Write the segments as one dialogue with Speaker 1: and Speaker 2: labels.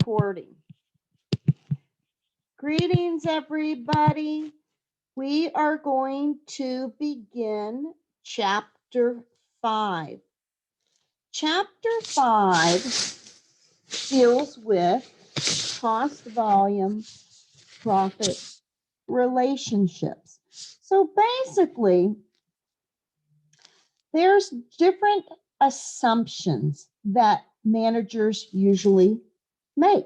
Speaker 1: recording. Greetings, everybody. We are going to begin chapter 5. Chapter 5 deals with cost, volume, profit, relationships. So basically, there's different assumptions that managers usually make.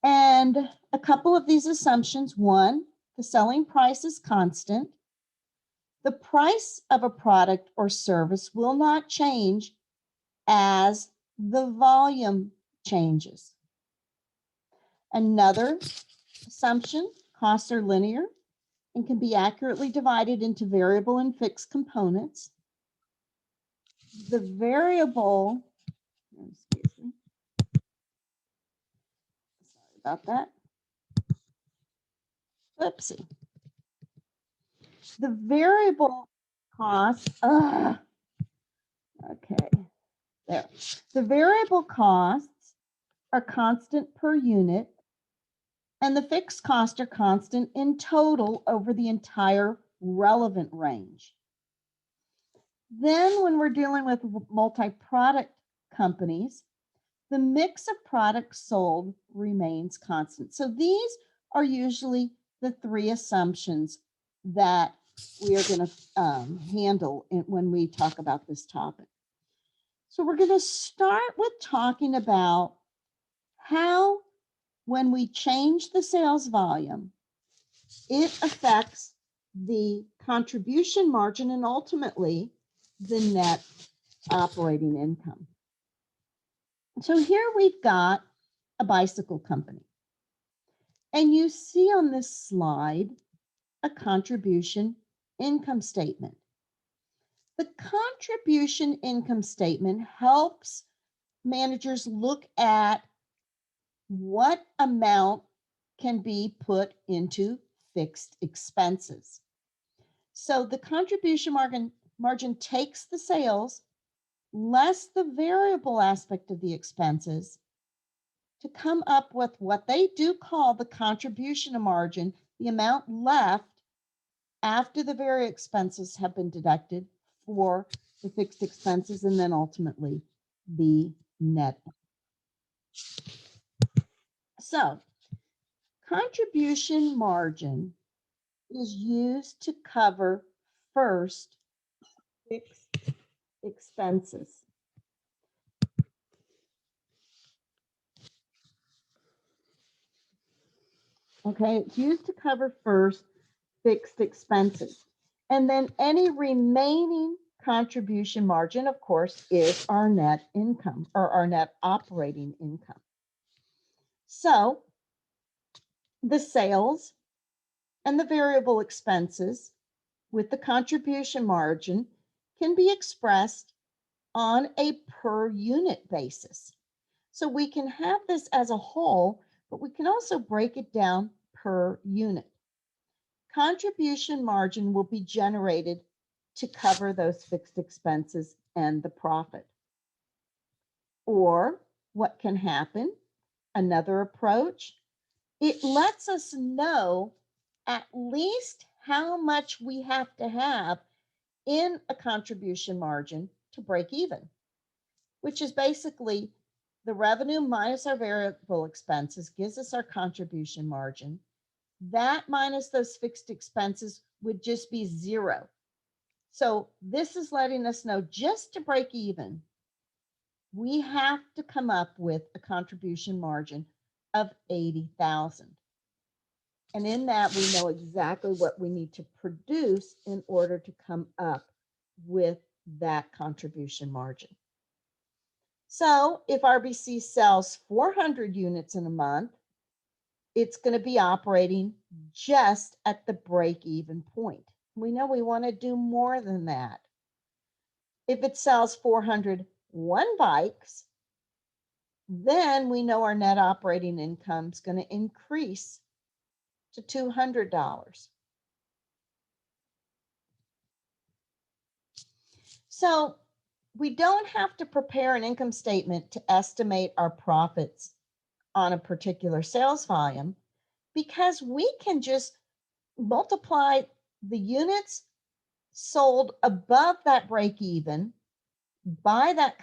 Speaker 1: And a couple of these assumptions: one, the selling price is constant. The price of a product or service will not change as the volume changes. Another assumption: costs are linear and can be accurately divided into variable and fixed components. The variable, excuse me, sorry about that. Oopsie. The variable costs, okay, there. The variable costs are constant per unit, and the fixed costs are constant in total over the entire relevant range. Then when we're dealing with multi-product companies, the mix of products sold remains constant. So these are usually the three assumptions that we are going to handle when we talk about this topic. So we're going to start with talking about how, when we change the sales volume, it affects the contribution margin and ultimately the net operating income. So here we've got a bicycle company. And you see on this slide a contribution income statement. The contribution income statement helps managers look at what amount can be put into fixed expenses. So the contribution margin takes the sales less the variable aspect of the expenses to come up with what they do call the contribution margin, the amount left after the variable expenses have been deducted for the fixed expenses, and then ultimately the net. So contribution margin is used to cover first fixed expenses. Okay, it's used to cover first fixed expenses. And then any remaining contribution margin, of course, is our net income or our net operating income. So the sales and the variable expenses with the contribution margin can be expressed on a per unit basis. So we can have this as a whole, but we can also break it down per unit. Contribution margin will be generated to cover those fixed expenses and the profit. Or what can happen, another approach, it lets us know at least how much we have to have in a contribution margin to break even, which is basically the revenue minus our variable expenses gives us our contribution margin. That minus those fixed expenses would just be zero. So this is letting us know just to break even, we have to come up with a contribution margin of 80,000. And in that, we know exactly what we need to produce in order to come up with that contribution margin. So if RBC sells 400 units in a month, it's going to be operating just at the break-even point. We know we want to do more than that. If it sells 401 bikes, then we know our net operating income is going to increase to $200. So we don't have to prepare an income statement to estimate our profits on a particular sales volume, because we can just multiply the units sold above that break even by that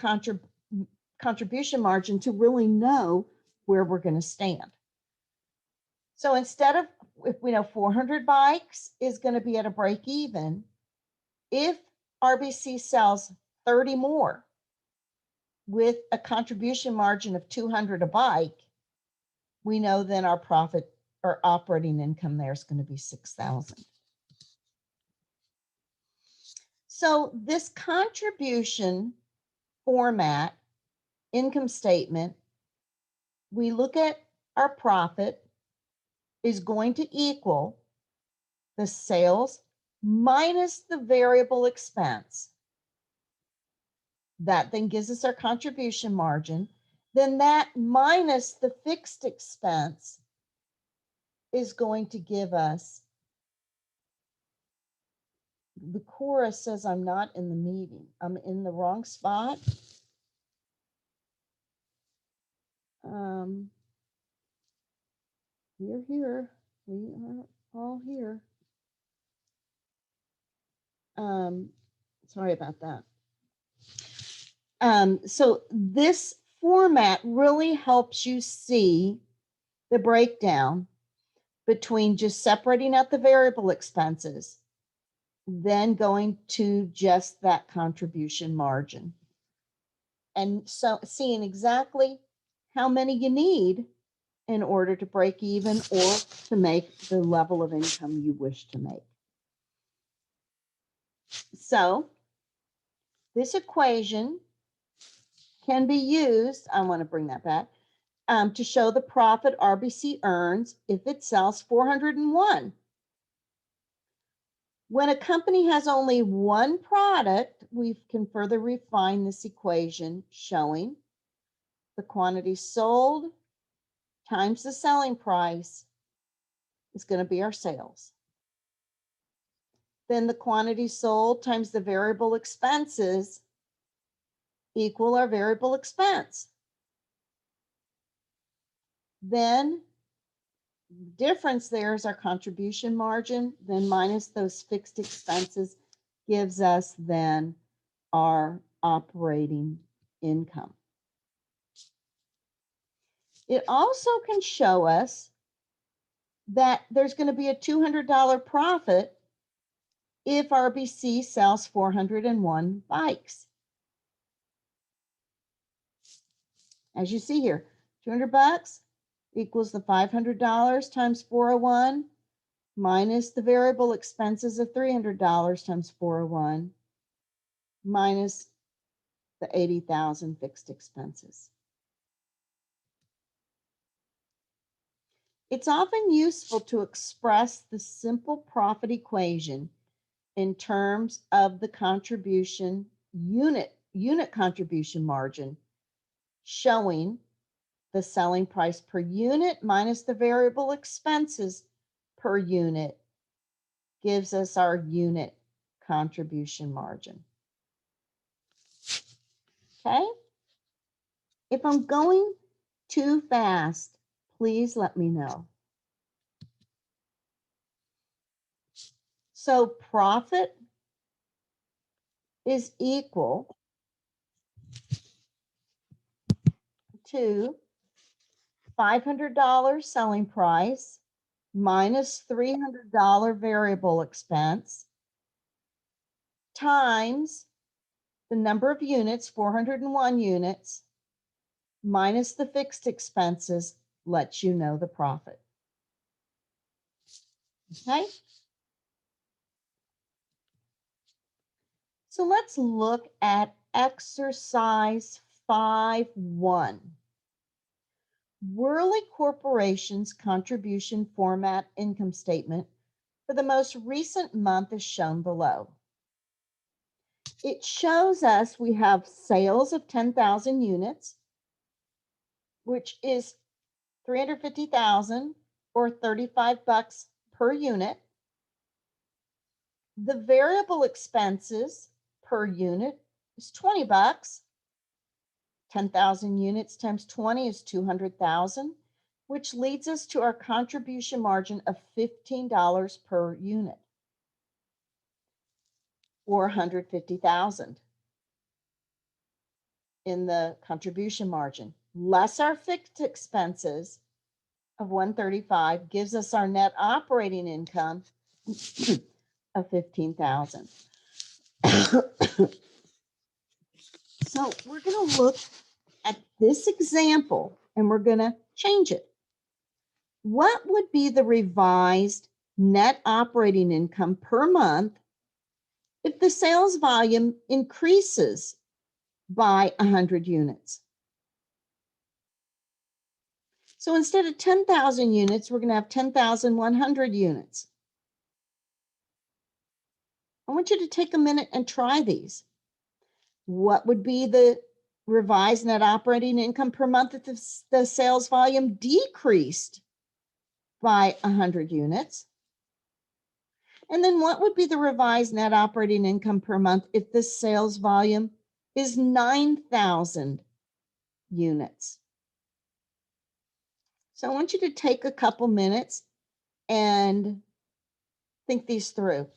Speaker 1: contribution margin to really know where we're going to stand. So instead of, if we know 400 bikes is going to be at a break even, if RBC sells 30 more with a contribution margin of 200 a bike, we know then our profit or operating income there is going to be 6,000. So this contribution format, income statement, we look at our profit is going to equal the sales minus the variable expense. That then gives us our contribution margin. Then that minus the fixed expense is going to give us, the chorus says I'm not in the meeting. I'm in the wrong spot. We're here. We are all here. Sorry about that. So this format really helps you see the breakdown between just separating out the variable expenses, then going to just that contribution margin. And so seeing exactly how many you need in order to break even or to make the level of income you wish to make. So this equation can be used, I want to bring that back, to show the profit RBC earns if it sells 401. When a company has only one product, we can further refine this equation showing the quantity sold times the selling price is going to be our sales. Then the quantity sold times the variable expenses equal our variable expense. Then difference there is our contribution margin, then minus those fixed expenses gives us then our operating income. It also can show us that there's going to be a $200 profit if RBC sells 401 bikes. As you see here, 200 bucks equals the $500 times 401 minus the variable expenses of $300 times 401 minus the 80,000 fixed expenses. It's often useful to express the simple profit equation in terms of the contribution unit contribution margin, showing the selling price per unit minus the variable expenses per unit gives us our unit contribution margin. Okay? If I'm going too fast, please let me know. So profit is equal to $500 selling price minus $300 variable expense times the number of units, 401 units, minus the fixed expenses lets you know the profit. Okay? So let's look at exercise 5.1. Worley Corporation's contribution format income statement for the most recent month is shown below. It shows us we have sales of 10,000 units, which is 350,000 or 35 bucks per unit. The variable expenses per unit is 20 bucks. 10,000 units times 20 is 200,000. which leads us to our contribution margin of $15 per unit, or 150,000 in the contribution margin, less our fixed expenses of 135 gives us our net operating income of 15,000. So we're going to look at this example and we're going to change it. What would be the revised net operating income per month if the sales volume increases by 100 units? So instead of 10,000 units, we're going to have 10,100 units. I want you to take a minute and try these. What would be the revised net operating income per month if the sales volume decreased by 100 units? And then what would be the revised net operating income per month if the sales volume is 9,000 units? So I want you to take a couple minutes and think these through.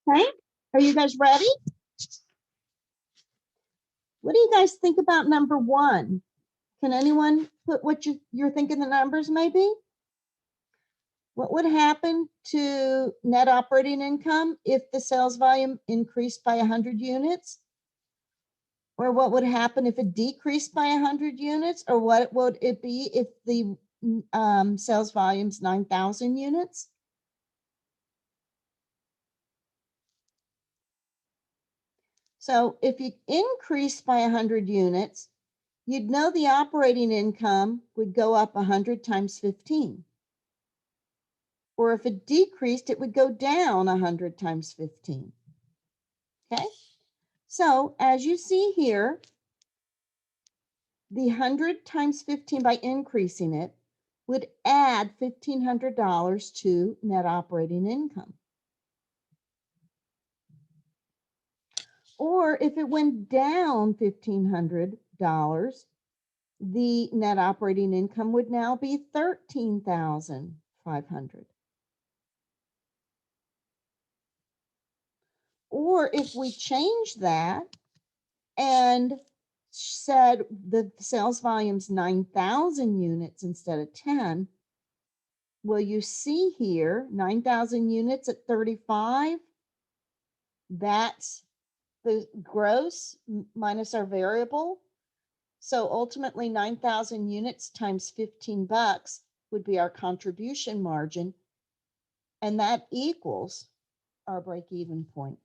Speaker 1: Okay, are you guys ready? What do you guys think about number one? Can anyone put what you're thinking the numbers may be? What would happen to net operating income if the sales volume increased by 100 units? Or what would happen if it decreased by 100 units? Or what would it be if the sales volume's 9,000 units? So if you increase by 100 units, you'd know the operating income would go up 100 times 15. Or if it decreased, it would go down 100 times 15. Okay, so as you see here, the 100 times 15 by increasing it would add $1,500 to net operating income. Or if it went down $1,500, the net operating income would now be $13,500. Or if we change that and said the sales volume's 9,000 units instead of 10, Well, you see here, 9,000 units at 35. That's the gross minus our variable. So ultimately 9,000 units times 15 bucks would be our contribution margin. And that equals our break-even point.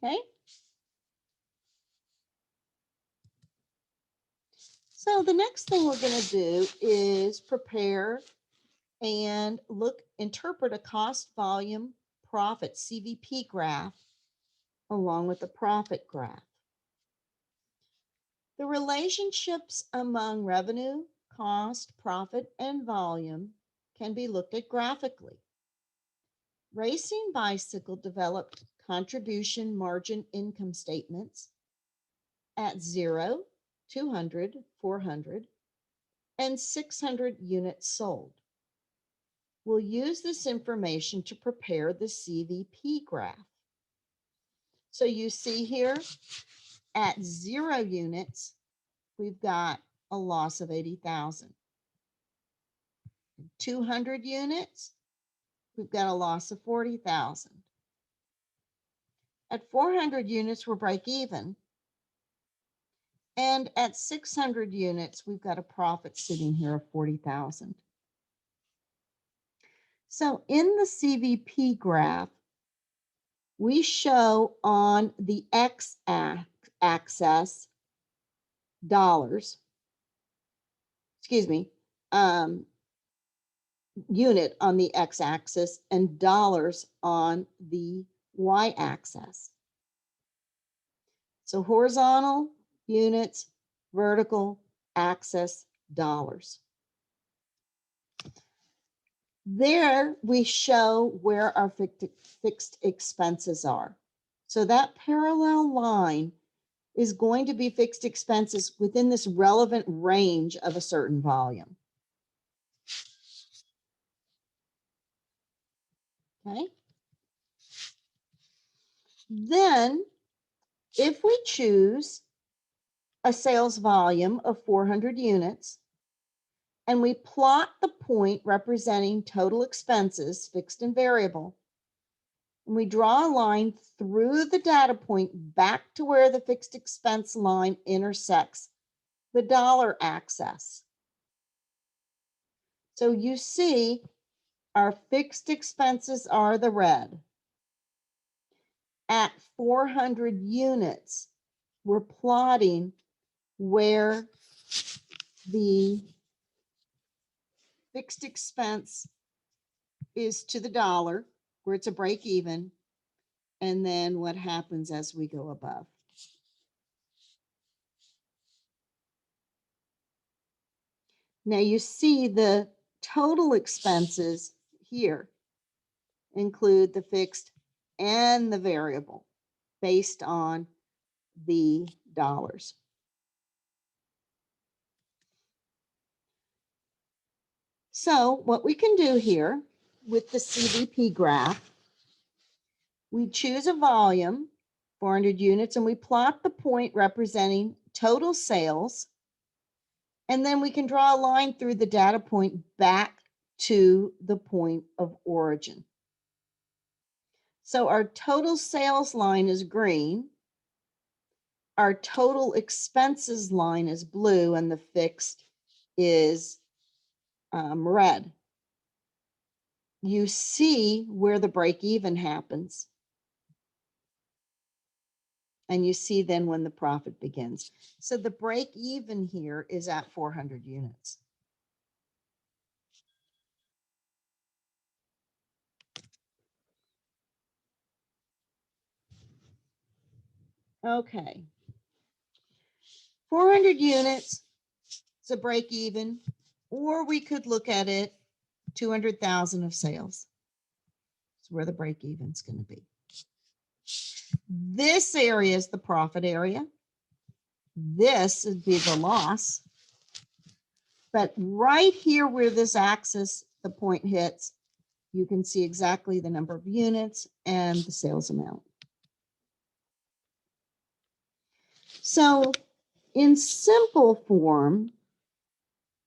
Speaker 1: Okay. So the next thing we're going to do is prepare and interpret a cost volume profit CVP graph along with the profit graph. The relationships among revenue, cost, profit, and volume can be looked at graphically. Racing Bicycle developed contribution margin income statements at 0, 200, 400, and 600 units sold. We'll use this information to prepare the CVP graph. So you see here at 0 units, we've got a loss of 80,000. 200 units, we've got a loss of 40,000. At 400 units, we're break even. And at 600 units, we've got a profit sitting here of 40,000. So in the CVP graph, we show on the x-axis dollars, unit on the x-axis and dollars on the y-axis. So horizontal, units, vertical, axis, dollars. There we show where our fixed expenses are. So that parallel line is going to be fixed expenses within this relevant range of a certain volume. Okay. Then if we choose a sales volume of 400 units and we plot the point representing total expenses, fixed and variable, and we draw a line through the data point back to where the fixed expense line intersects the dollar axis. So you see our fixed expenses are the red. At 400 units, we're plotting where the fixed expense is to the dollar, where it's a break even, and then what happens as we go above. Now you see the total expenses here include the fixed and the variable based on the dollars. So what we can do here with the CVP graph, we choose a volume, 400 units, and we plot the point representing total sales. And then we can draw a line through the data point back to the point of origin. So our total sales line is green. Our total expenses line is blue, and the fixed is red. You see where the break even happens. And you see then when the profit begins. So the break even here is at 400 units. Okay. 400 units, it's a break even, or we could look at it 200,000 of sales. That's where the break even is going to be. This area is the profit area. This would be the loss. But right here where this axis, the point hits, you can see exactly the number of units and the sales amount. So In simple form,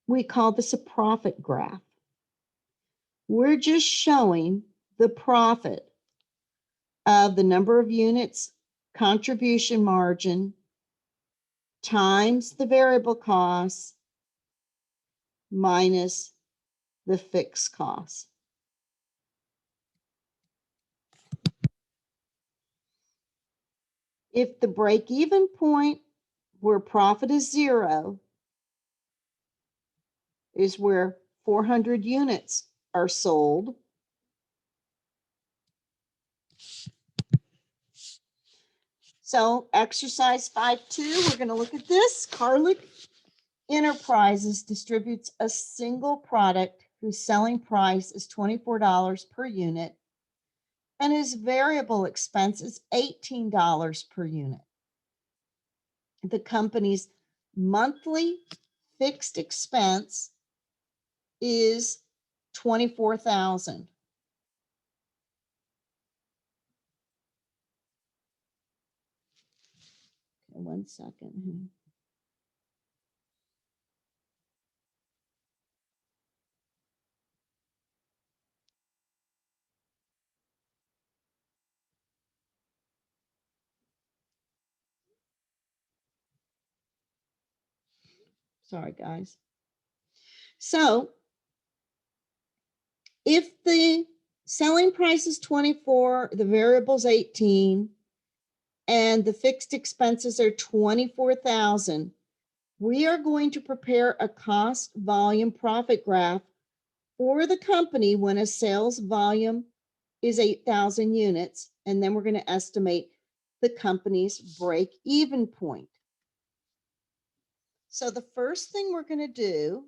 Speaker 1: we call this a profit graph. We're just showing the profit of the number of units, contribution margin, times the variable costs minus the fixed costs. If the break-even point where profit is 0 is where 400 units are sold, so exercise 5.2, we're going to look at this. Carlick Enterprises distributes a single product whose selling price is $24 per unit and his variable expense is $18 per unit. The company's monthly fixed expense is $24,000. Okay, 1 second. Sorry, guys. So if the selling price is 24, the variable's 18, and the fixed expenses are 24,000, we are going to prepare a cost volume profit graph for the company when a sales volume is 8,000 units, and then we're going to estimate the company's break-even point. So the first thing we're going to do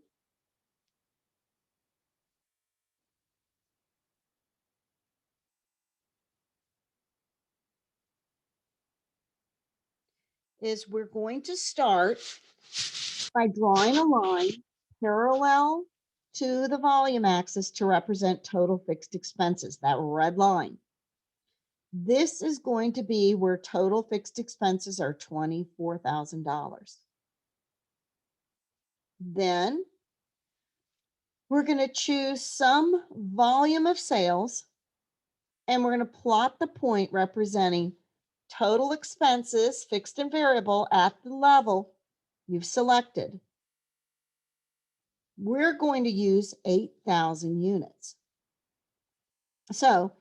Speaker 1: is we're going to start by drawing a line parallel to the volume axis to represent total fixed expenses, that red line. This is going to be where total fixed expenses are $24,000. Then we're going to choose some volume of sales, and we're going to plot the point representing total expenses, fixed and variable, at the level you've selected. We're going to use 8,000 units. So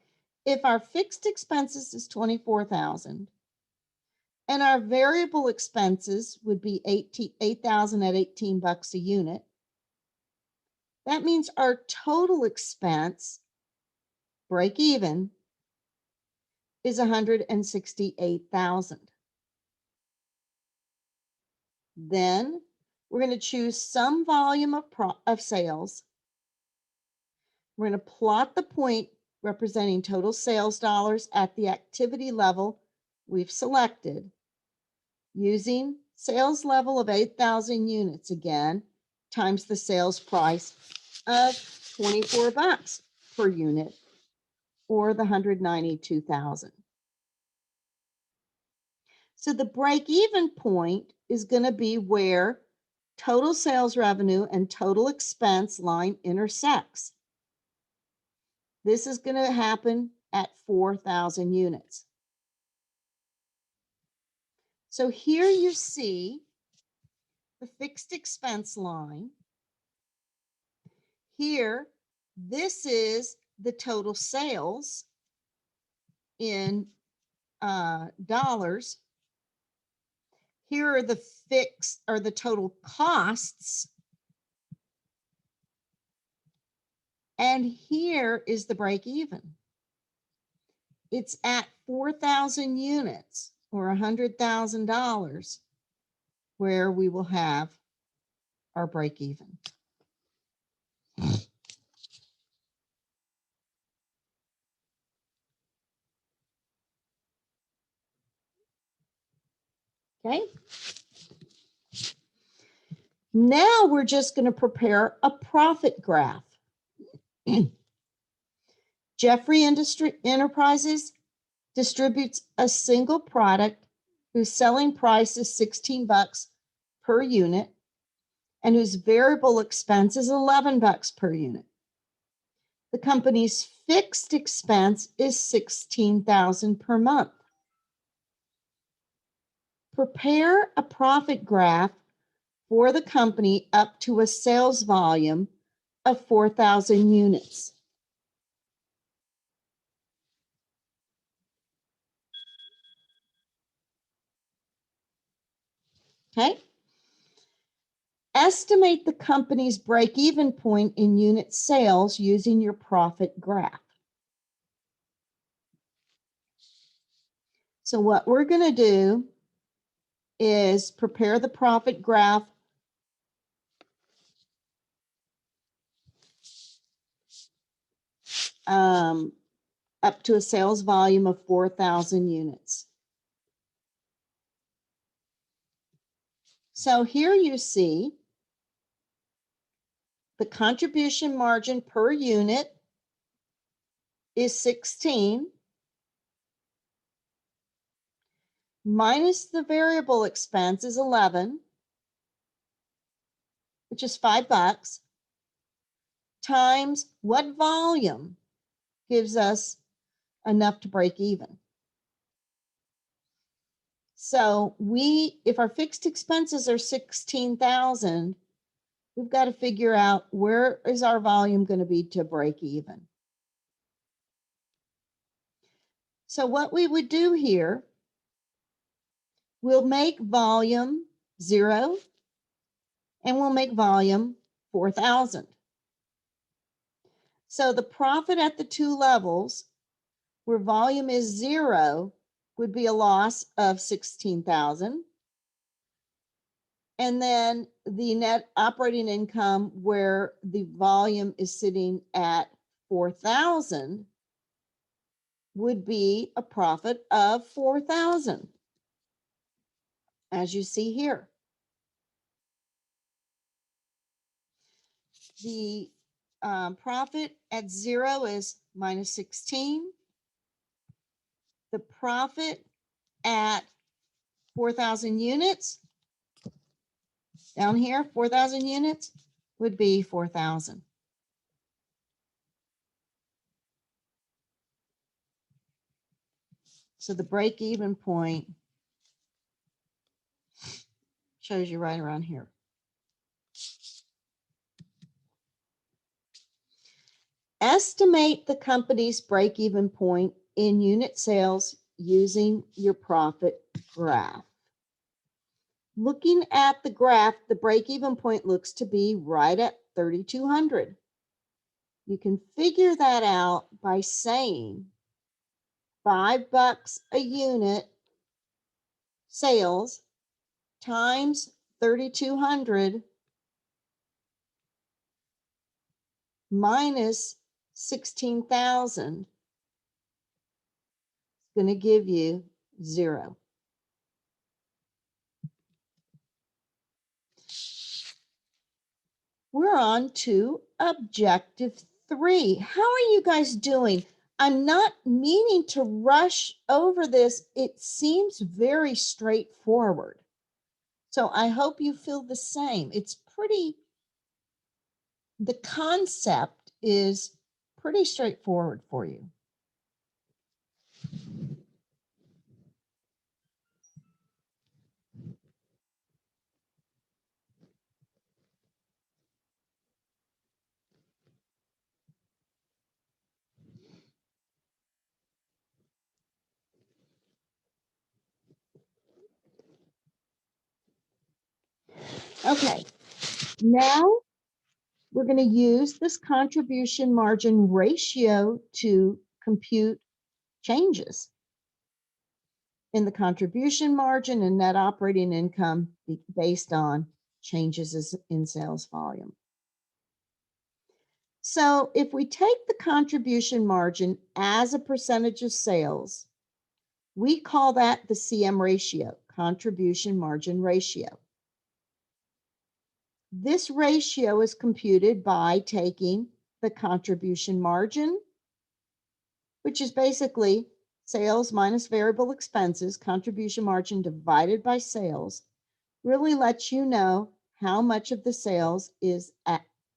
Speaker 1: if our fixed expenses is 24,000 and our variable expenses would be 8,000 at $18 a unit, that means our total expense break even is 168,000. Then we're going to choose some volume of sales. We're going to plot the point representing total sales dollars at the activity level we've selected using sales level of 8,000 units again times the sales price of $24 per unit, or the 192,000. So the break-even point is going to be where total sales revenue and total expense line intersects. This is going to happen at 4,000 units. So here you see the fixed expense line. Here, this is the total sales in dollars. Here are the fixed or the total costs. And here is the break even. It's at 4,000 units or $100,000 where we will have our break even. Okay. Now we're just going to prepare a profit graph. Jeffrey Enterprises distributes a single product whose selling price is $16 per unit and whose variable expense is $11 per unit. The company's fixed expense is $16,000 per month. Prepare a profit graph for the company up to a sales volume of 4,000 units. Okay. Estimate the company's break-even point in unit sales using your profit graph. So what we're going to do is prepare the profit graph up to a sales volume of 4,000 units. So here you see the contribution margin per unit is 16 minus the variable expense is 11, which is $5, times what volume gives us enough to break even. So if our fixed expenses are 16,000, we've got to figure out where is our volume going to be to break even. So what we would do here, we'll make volume 0 and we'll make volume 4,000. So the profit at the two levels where volume is 0 would be a loss of 16,000. And then the net operating income where the volume is sitting at 4,000 would be a profit of 4,000, as you see here. The profit at 0 is minus 16. The profit at 4,000 units, down here, 4,000 units, would be 4,000. So the break-even point shows you right around here. Estimate the company's break-even point in unit sales using your profit graph. Looking at the graph, the break-even point looks to be right at 3,200. You can figure that out by saying $5 a unit sales times 3,200 minus 16,000 is going to give you 0. We're on to objective 3. How are you guys doing? I'm not meaning to rush over this. It seems very straightforward. So I hope you feel the same. The concept is pretty straightforward for you. Okay, now we're going to use this contribution margin ratio to compute changes in the contribution margin and net operating income based on changes in sales volume. So if we take the contribution margin as a percentage of sales, we call that the CM ratio, contribution margin ratio. This ratio is computed by taking the contribution margin, which is basically sales minus variable expenses, contribution margin divided by sales, really lets you know how much of the sales is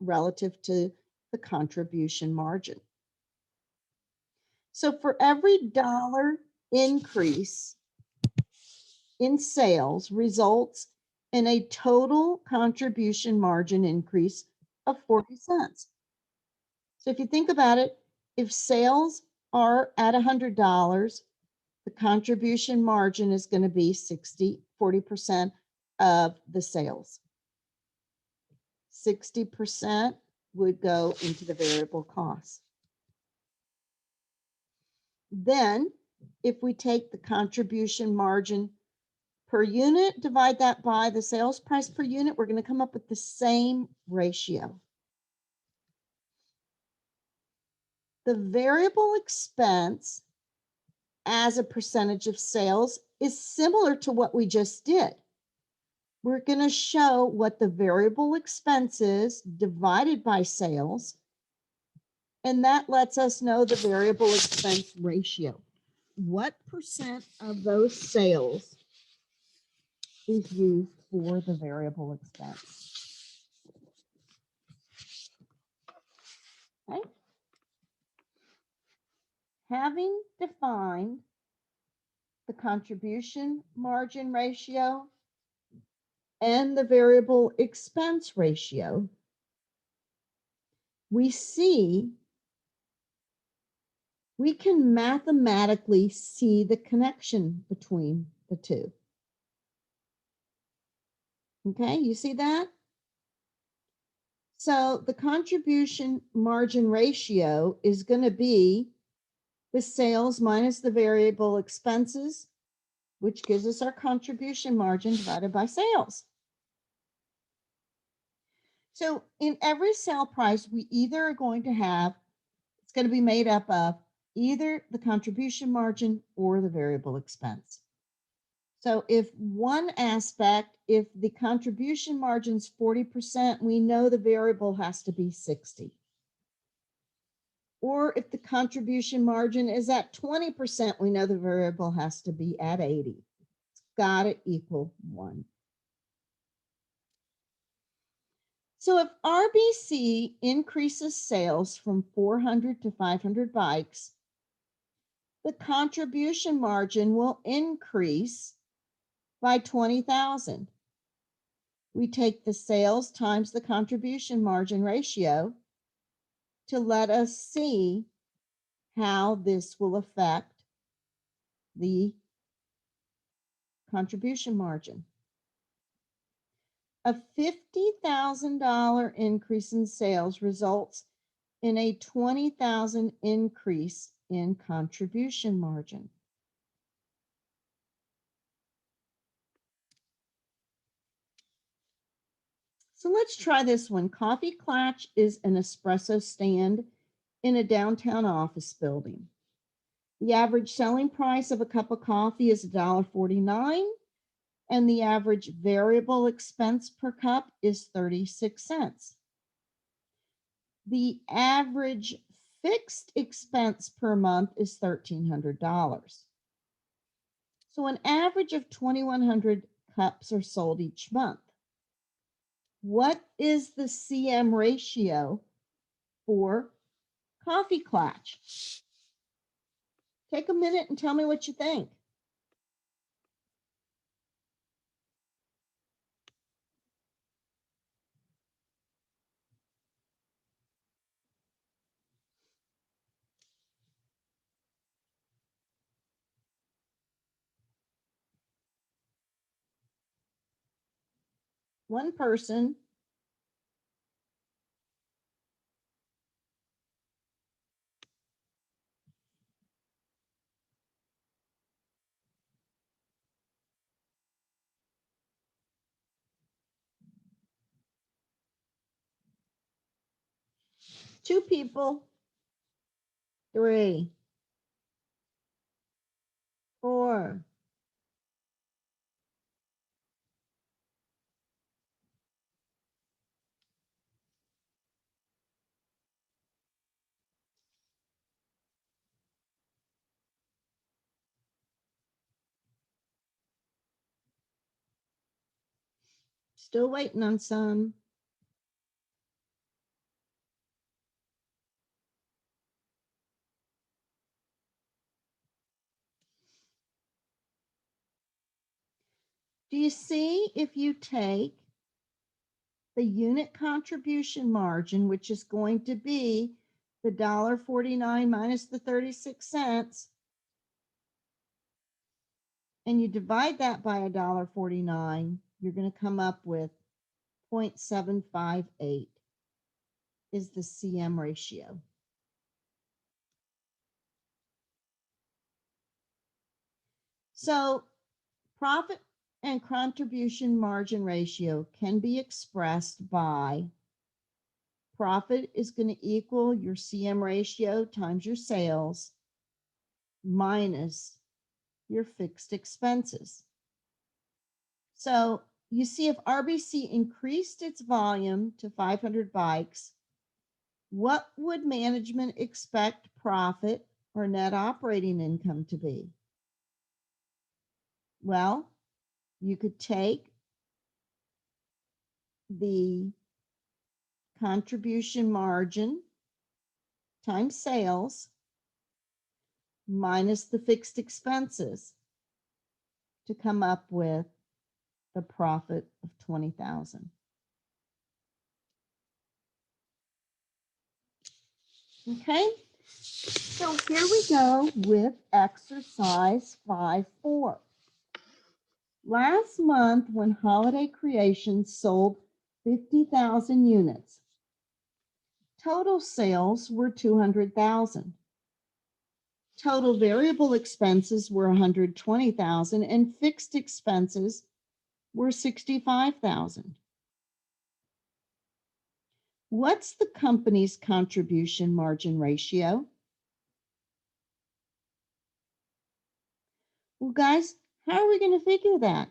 Speaker 1: relative to the contribution margin. So for every dollar increase in sales results in a total contribution margin increase of 40 cents. So if you think about it, if sales are at $100, the contribution margin is going to be 40% of the sales. 60% would go into the variable costs. Then, if we take the contribution margin per unit, divide that by the sales price per unit, we're going to come up with the same ratio. The variable expense as a percentage of sales is similar to what we just did. We're going to show what the variable expense is divided by sales, and that lets us know the variable expense ratio. What percent of those sales is used for the variable expense? Okay. Having defined the contribution margin ratio and the variable expense ratio, we see we can mathematically see the connection between the two. Okay, you see that? So the contribution margin ratio is going to be the sales minus the variable expenses, which gives us our contribution margin divided by sales. So in every sale price, we either are going to have, it's going to be made up of either the contribution margin or the variable expense. So if one aspect, if the contribution margin's 40%, we know the variable has to be 60. Or if the contribution margin is at 20%, we know the variable has to be at 80. It's got to equal 1. So if RBC increases sales from 400 to 500 bikes, the contribution margin will increase by 20,000. We take the sales times the contribution margin ratio to let us see how this will affect the contribution margin. A $50,000 increase in sales results in a $20,000 increase in contribution margin. So let's try this one. Coffee Klatch is an espresso stand in a downtown office building. The average selling price of a cup of coffee is $1.49, and the average variable expense per cup is 36 cents. The average fixed expense per month is $1,300. So an average of 2,100 cups are sold each month. What is the CM ratio for Coffee Klatch? Take a minute and tell me what you think. One person. Two people. 3, 4. Still waiting on some. Do you see if you take the unit contribution margin, which is going to be the $1.49 minus the 36 cents, and you divide that by $1.49, you're going to come up with 0.758 is the CM ratio. So profit and contribution margin ratio can be expressed by profit is going to equal your CM ratio times your sales minus your fixed expenses. So you see if RBC increased its volume to 500 bikes, what would management expect profit or net operating income to be? Well, you could take the contribution margin times sales minus the fixed expenses to come up with the profit of 20,000. Okay, so here we go with exercise 5.4. Last month, when Holiday Creations sold 50,000 units, total sales were 200,000. Total variable expenses were 120,000 and fixed expenses were 65,000. What's the company's contribution margin ratio? Well, guys, how are we going to figure that?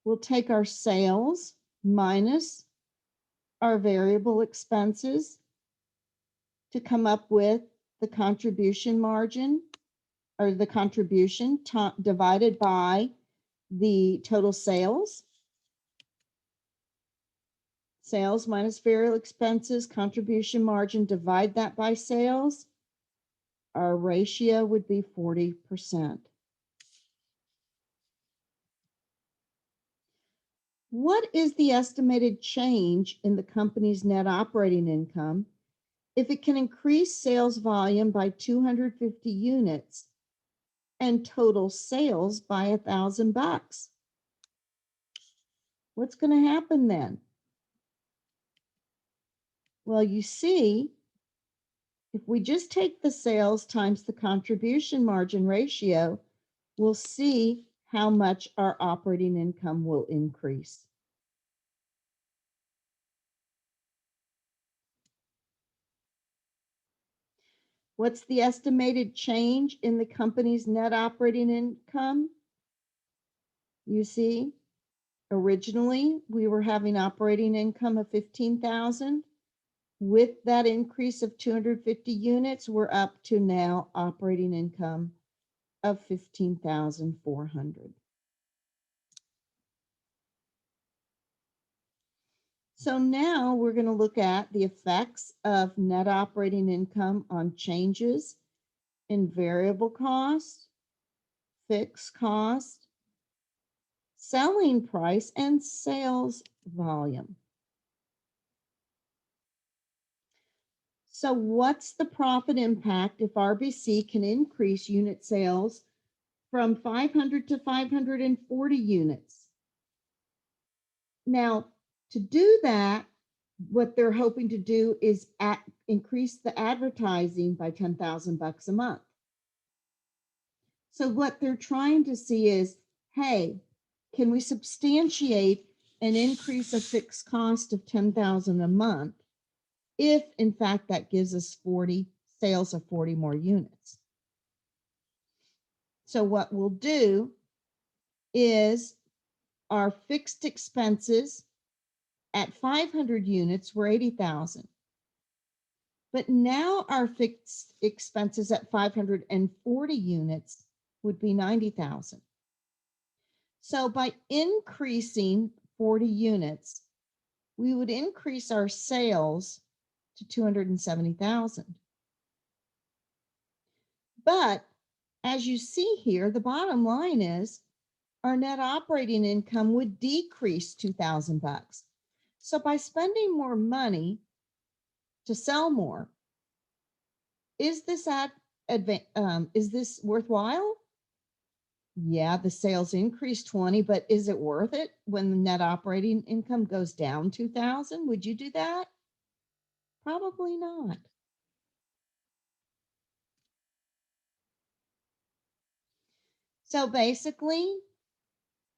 Speaker 1: We'll take our sales minus our variable expenses to come up with the contribution margin, or the contribution divided by the total sales. Sales minus variable expenses, contribution margin, divide that by sales. Our ratio would be 40%. What is the estimated change in the company's net operating income if it can increase sales volume by 250 units and total sales by $1,000? What's going to happen then? Well, you see, if we just take the sales times the contribution margin ratio, we'll see how much our operating income will increase. What's the estimated change in the company's net operating income? You see, originally we were having operating income of 15,000. With that increase of 250 units, we're up to now operating income of 15,400. So now we're going to look at the effects of net operating income on changes in variable cost, fixed cost, selling price, and sales volume. So what's the profit impact if RBC can increase unit sales from 500 to 540 units? Now, to do that, what they're hoping to do is increase the advertising by $10,000 a month. So what they're trying to see is, hey, can we substantiate an increase of fixed cost of $10,000 a month if in fact that gives us 40 sales of 40 more units? So what we'll do is our fixed expenses at 500 units were 80,000. But now our fixed expenses at 540 units would be 90,000. So by increasing 40 units, we would increase our sales to 270,000. But as you see here, the bottom line is our net operating income would decrease $2,000. So by spending more money to sell more, is this worthwhile? Yeah, the sales increased 20, but is it worth it when the net operating income goes down 2,000? Would you do that? Probably not. So basically,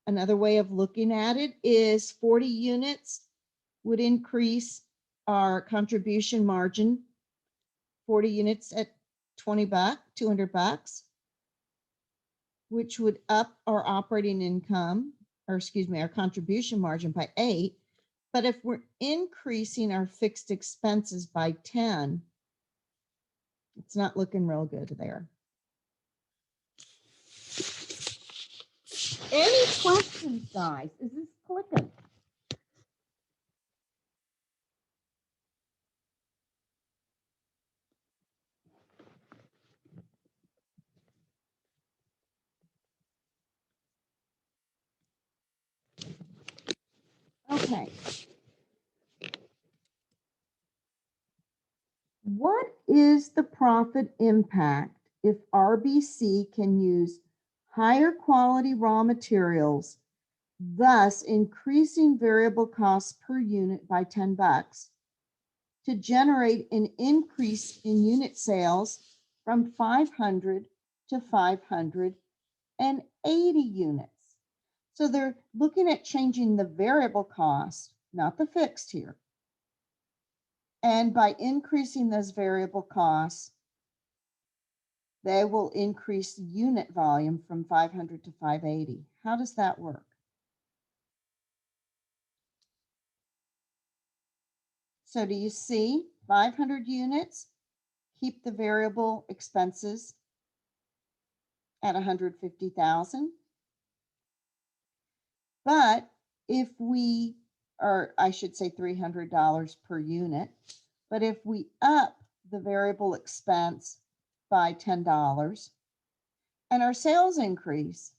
Speaker 1: another way of looking at it is 40 units would increase our contribution margin, 40 units at $20, $200, which would up our operating income, or excuse me, our contribution margin by 8. But if we're increasing our fixed expenses by 10, it's not looking real good there. Any questions, guys? Is this clicking? Okay. What is the profit impact if RBC can use higher quality raw materials, thus increasing variable costs per unit by $10 to generate an increase in unit sales from 500 to 580 units? So they're looking at changing the variable cost, not the fixed here. And by increasing those variable costs, they will increase unit volume from 500 to 580. How does that work? So do you see 500 units, keep the variable expenses at 150,000? But if we, or I should say $300 per unit, but if we up the variable expense by $10 and our sales increase,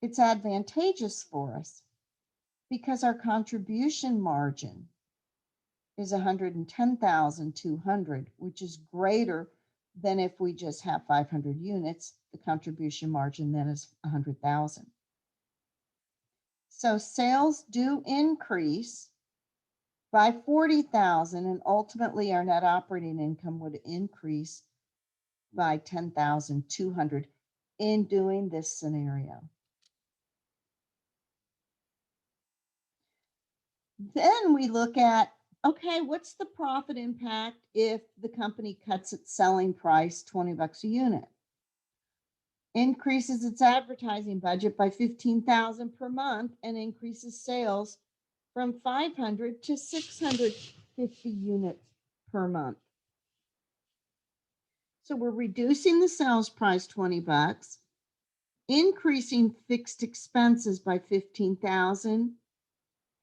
Speaker 1: it's advantageous for us because our contribution margin is 110,200, which is greater than if we just have 500 units. The contribution margin then is 100,000. So sales do increase by 40,000, and ultimately our net operating income would increase by 10,200 in doing this scenario. Then we look at, okay, what's the profit impact if the company cuts its selling price $20 a unit, increases its advertising budget by 15,000 per month, and increases sales from 500 to 650 units per month? So we're reducing the sales price $20, increasing fixed expenses by 15,000,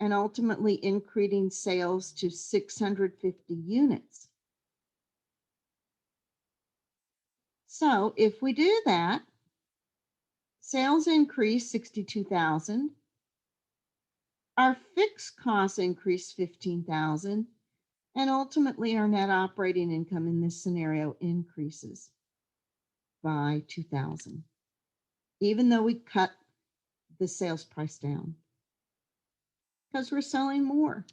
Speaker 1: and ultimately increasing sales to 650 units. So if we do that, sales increase 62,000, our fixed costs increase 15,000, and ultimately our net operating income in this scenario increases by 2,000, even though we cut the sales price down, because we're selling more.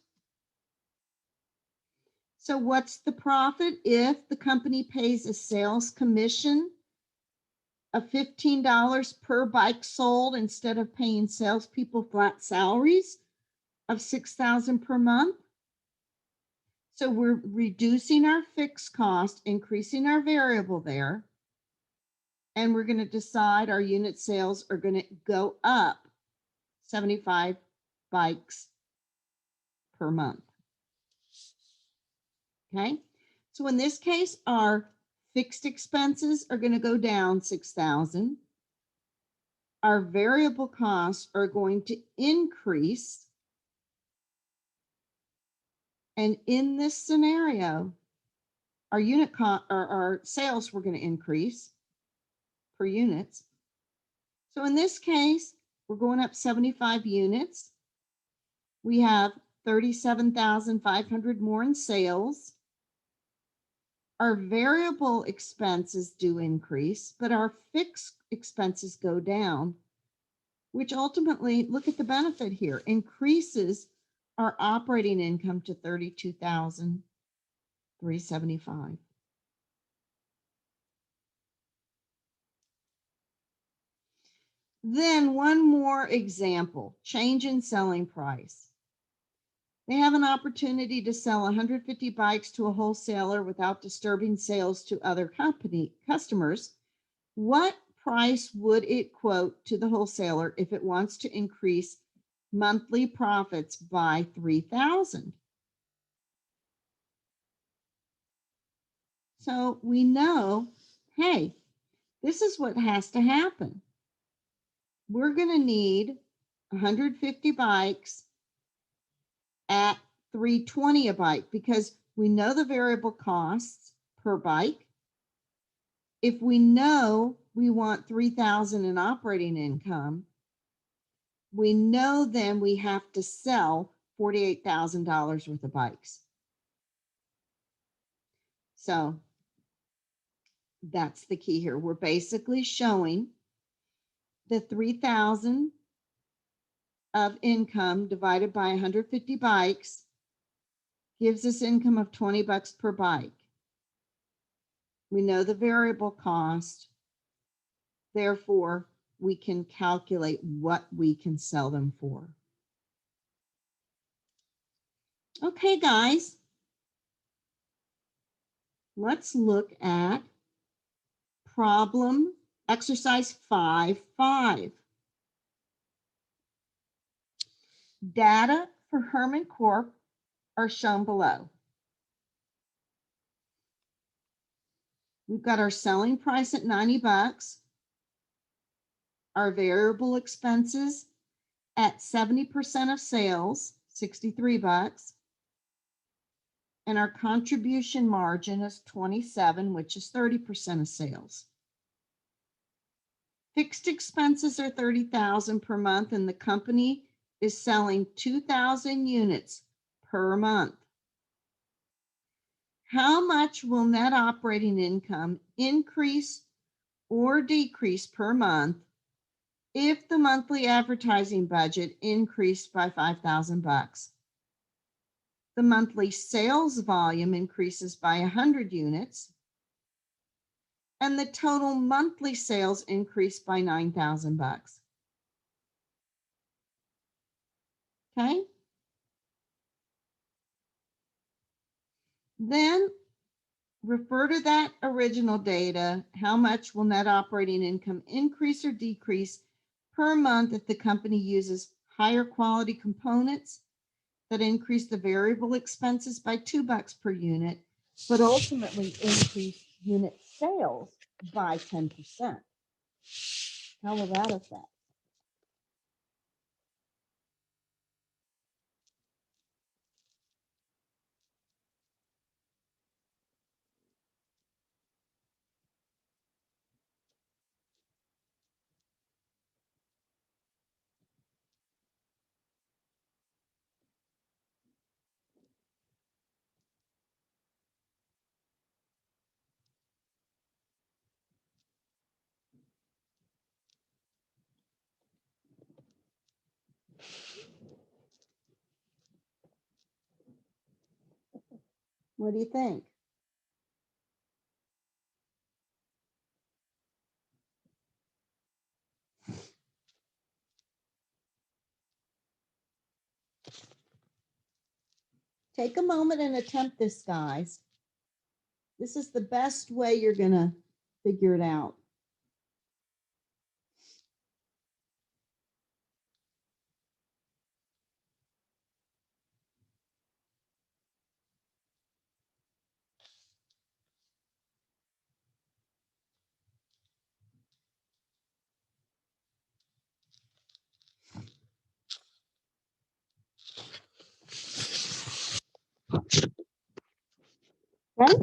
Speaker 1: So what's the profit if the company pays a sales commission of $15 per bike sold instead of paying salespeople flat salaries of $6,000 per month? So we're reducing our fixed cost, increasing our variable there, and we're going to decide our unit sales are going to go up 75 bikes per month. Okay, so in this case, our fixed expenses are going to go down 6,000. our variable costs are going to increase. And in this scenario, our unit cost or our sales were going to increase per units. So in this case, we're going up 75 units. We have 37,500 more in sales. Our variable expenses do increase, but our fixed expenses go down, which ultimately, look at the benefit here, increases our operating income to $32,375. Then one more example, change in selling price. They have an opportunity to sell 150 bikes to a wholesaler without disturbing sales to other customers. What price would it quote to the wholesaler if it wants to increase monthly profits by $3,000? So we know, hey, this is what has to happen. We're going to need 150 bikes at $320 a bike because we know the variable costs per bike. If we know we want $3,000 in operating income, we know then we have to sell $48,000 worth of bikes. So that's the key here. We're basically showing the $3,000 of income divided by 150 bikes gives us income of $20 per bike. We know the variable cost, therefore we can calculate what we can sell them for. Okay, guys, let's look at problem exercise 5.5. Data for Herman Corp are shown below. We've got our selling price at $90, our variable expenses at 70% of sales, $63, and our contribution margin is 27, which is 30% of sales. Fixed expenses are 30,000 per month, and the company is selling 2,000 units per month. How much will net operating income increase or decrease per month if the monthly advertising budget increased by $5,000? The monthly sales volume increases by 100 units, and the total monthly sales increase by $9,000. Okay. Then refer to that original data. How much will net operating income increase or decrease per month if the company uses higher quality components that increase the variable expenses by $2 per unit, but ultimately increase unit sales by 10%? How will that affect? What do you think? Take a moment and attempt this, guys. This is the best way you're going to figure it out. Okay.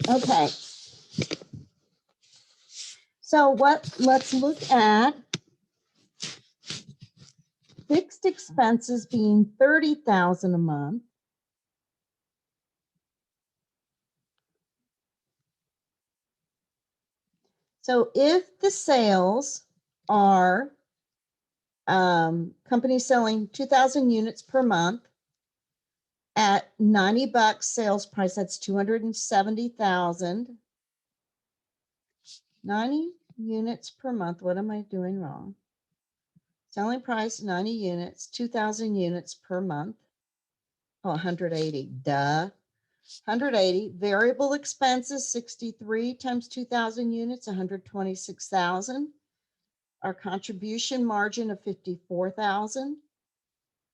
Speaker 1: Okay. So let's look at fixed expenses being $30,000 a month. So if the sales are company selling 2,000 units per month at $90 sales price, that's 270,000. 90 units per month. What am I doing wrong? Selling price 90 units, 2,000 units per month. Oh, 180. Duh. 180. Variable expenses 63 times 2,000 units, 126,000. Our contribution margin of 54,000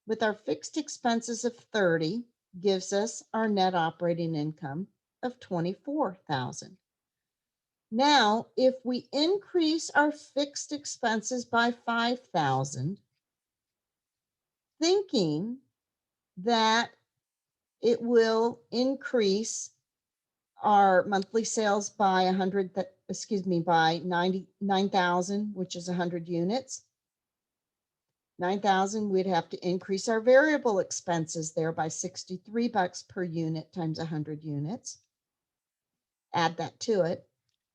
Speaker 1: with our fixed expenses of 30 gives us our net operating income of 24,000. Now, if we increase our fixed expenses by 5,000, thinking that it will increase our monthly sales by by 99,000, which is 100 units. 9,000, we'd have to increase our variable expenses there by $63 per unit times 100 units. Add that to it.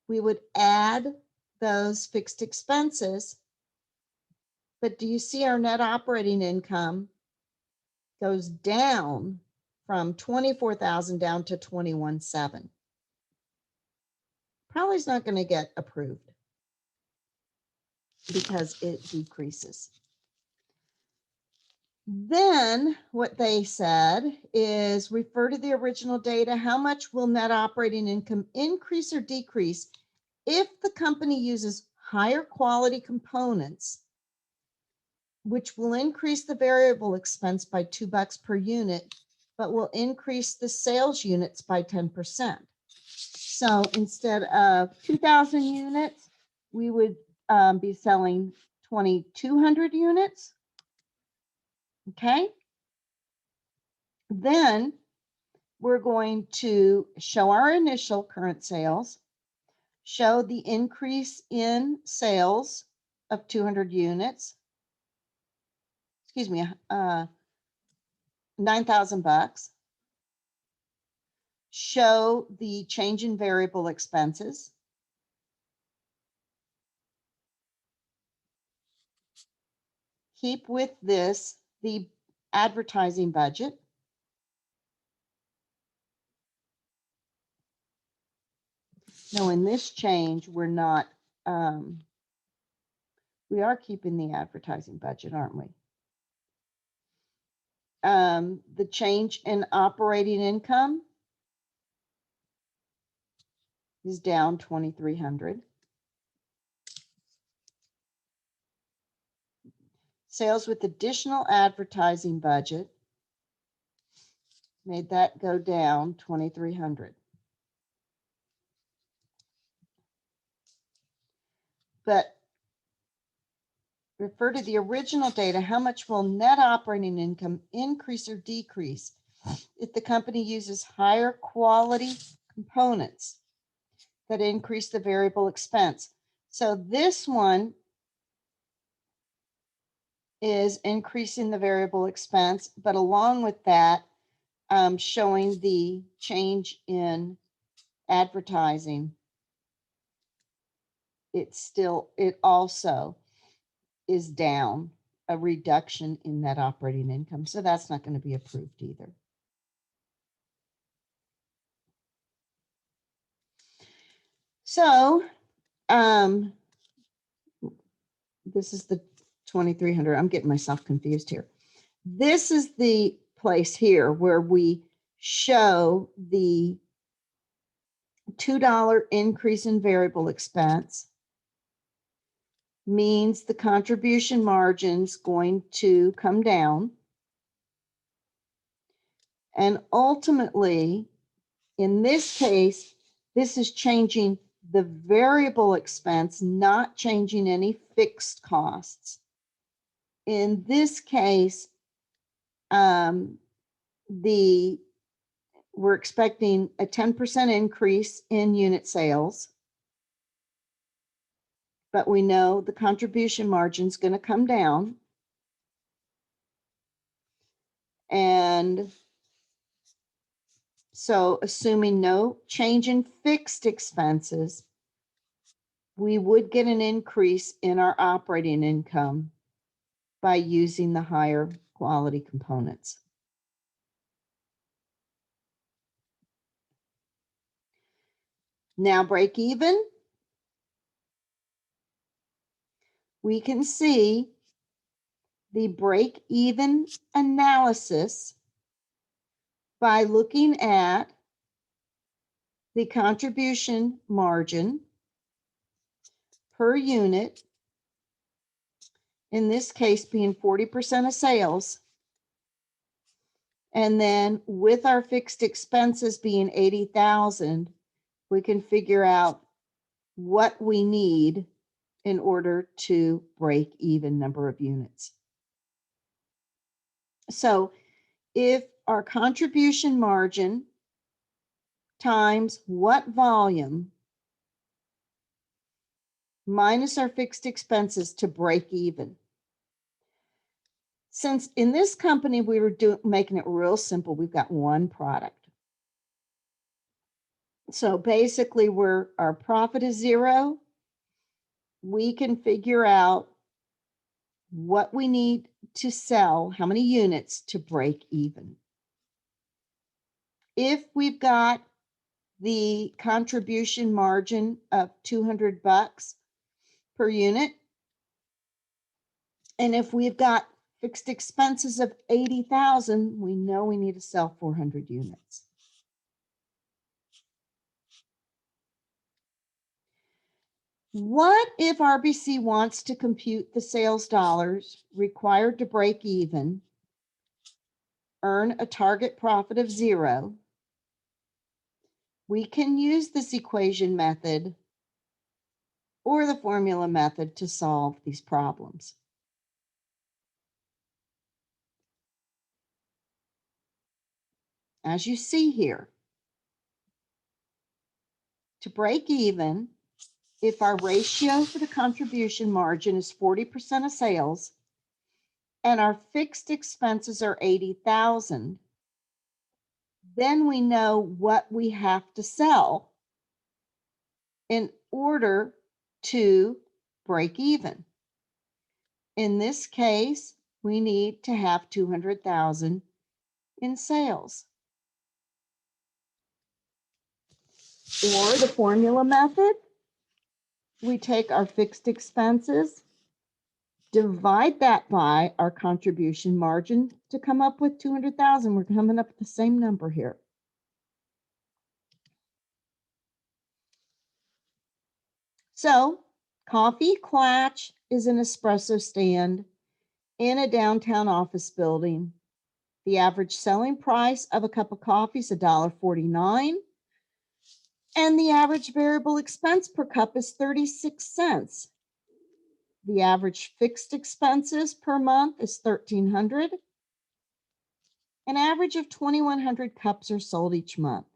Speaker 1: We would add those fixed expenses. But do you see our net operating income goes down from 24,000 down to 21,700? Probably is not going to get approved because it decreases. Then what they said is refer to the original data. How much will net operating income increase or decrease if the company uses higher quality components, which will increase the variable expense by $2 per unit, but will increase the sales units by 10%. So instead of 2,000 units, we would be selling 2,200 units. Okay. Then we're going to show our initial current sales, show the increase in sales of 200 units, excuse me, $9,000, show the change in variable expenses, keep with this the advertising budget, no, in this change, we're not, we are keeping the advertising budget, aren't we? The change in operating income, is down 2,300. Sales with additional advertising budget made that go down 2,300. But refer to the original data. How much will net operating income increase or decrease if the company uses higher quality components that increase the variable expense? So this one is increasing the variable expense, but along with that, showing the change in advertising, it also is down, a reduction in net operating income. So that's not going to be approved either. So this is the 2,300. I'm getting myself confused here. This is the place here where we show the $2 increase in variable expense means the contribution margin's going to come down. And ultimately, in this case, this is changing the variable expense, not changing any fixed costs. In this case, we're expecting a 10% increase in unit sales, but we know the contribution margin is going to come down. And so assuming no change in fixed expenses, we would get an increase in our operating income by using the higher quality components. Now break even. We can see the break even analysis by looking at the contribution margin per unit, in this case being 40% of sales, and then with our fixed expenses being 80,000, we can figure out what we need in order to break even number of units. So if our contribution margin times what volume minus our fixed expenses to break even. Since in this company, we were making it real simple, we've got one product. So basically our profit is 0. We can figure out what we need to sell, how many units to break even. If we've got the contribution margin of $200 per unit, and if we've got fixed expenses of 80,000, we know we need to sell 400 units. What if RBC wants to compute the sales dollars required to break even, earn a target profit of 0? We can use this equation method or the formula method to solve these problems. As you see here, to break even, if our ratio for the contribution margin is 40% of sales and our fixed expenses are 80,000, then we know what we have to sell in order to break even. In this case, we need to have 200,000 in sales. Or the formula method, we take our fixed expenses, divide that by our contribution margin to come up with 200,000. We're coming up with the same number here. So, Coffee Clatch is an espresso stand in a downtown office building. The average selling price of a cup of coffee is $1.49, and the average variable expense per cup is 36 cents. The average fixed expenses per month is $1,300. An average of 2,100 cups are sold each month.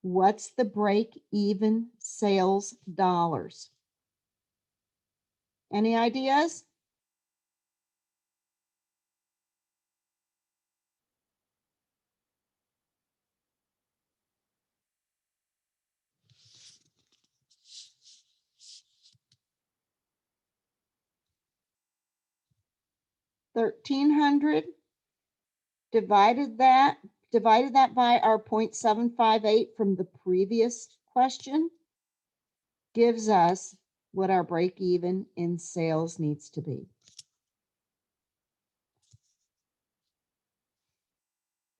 Speaker 1: What's the break-even sales dollars? Any ideas? $1,300 divided that by our 0.758 from the previous question gives us what our break even in sales needs to be.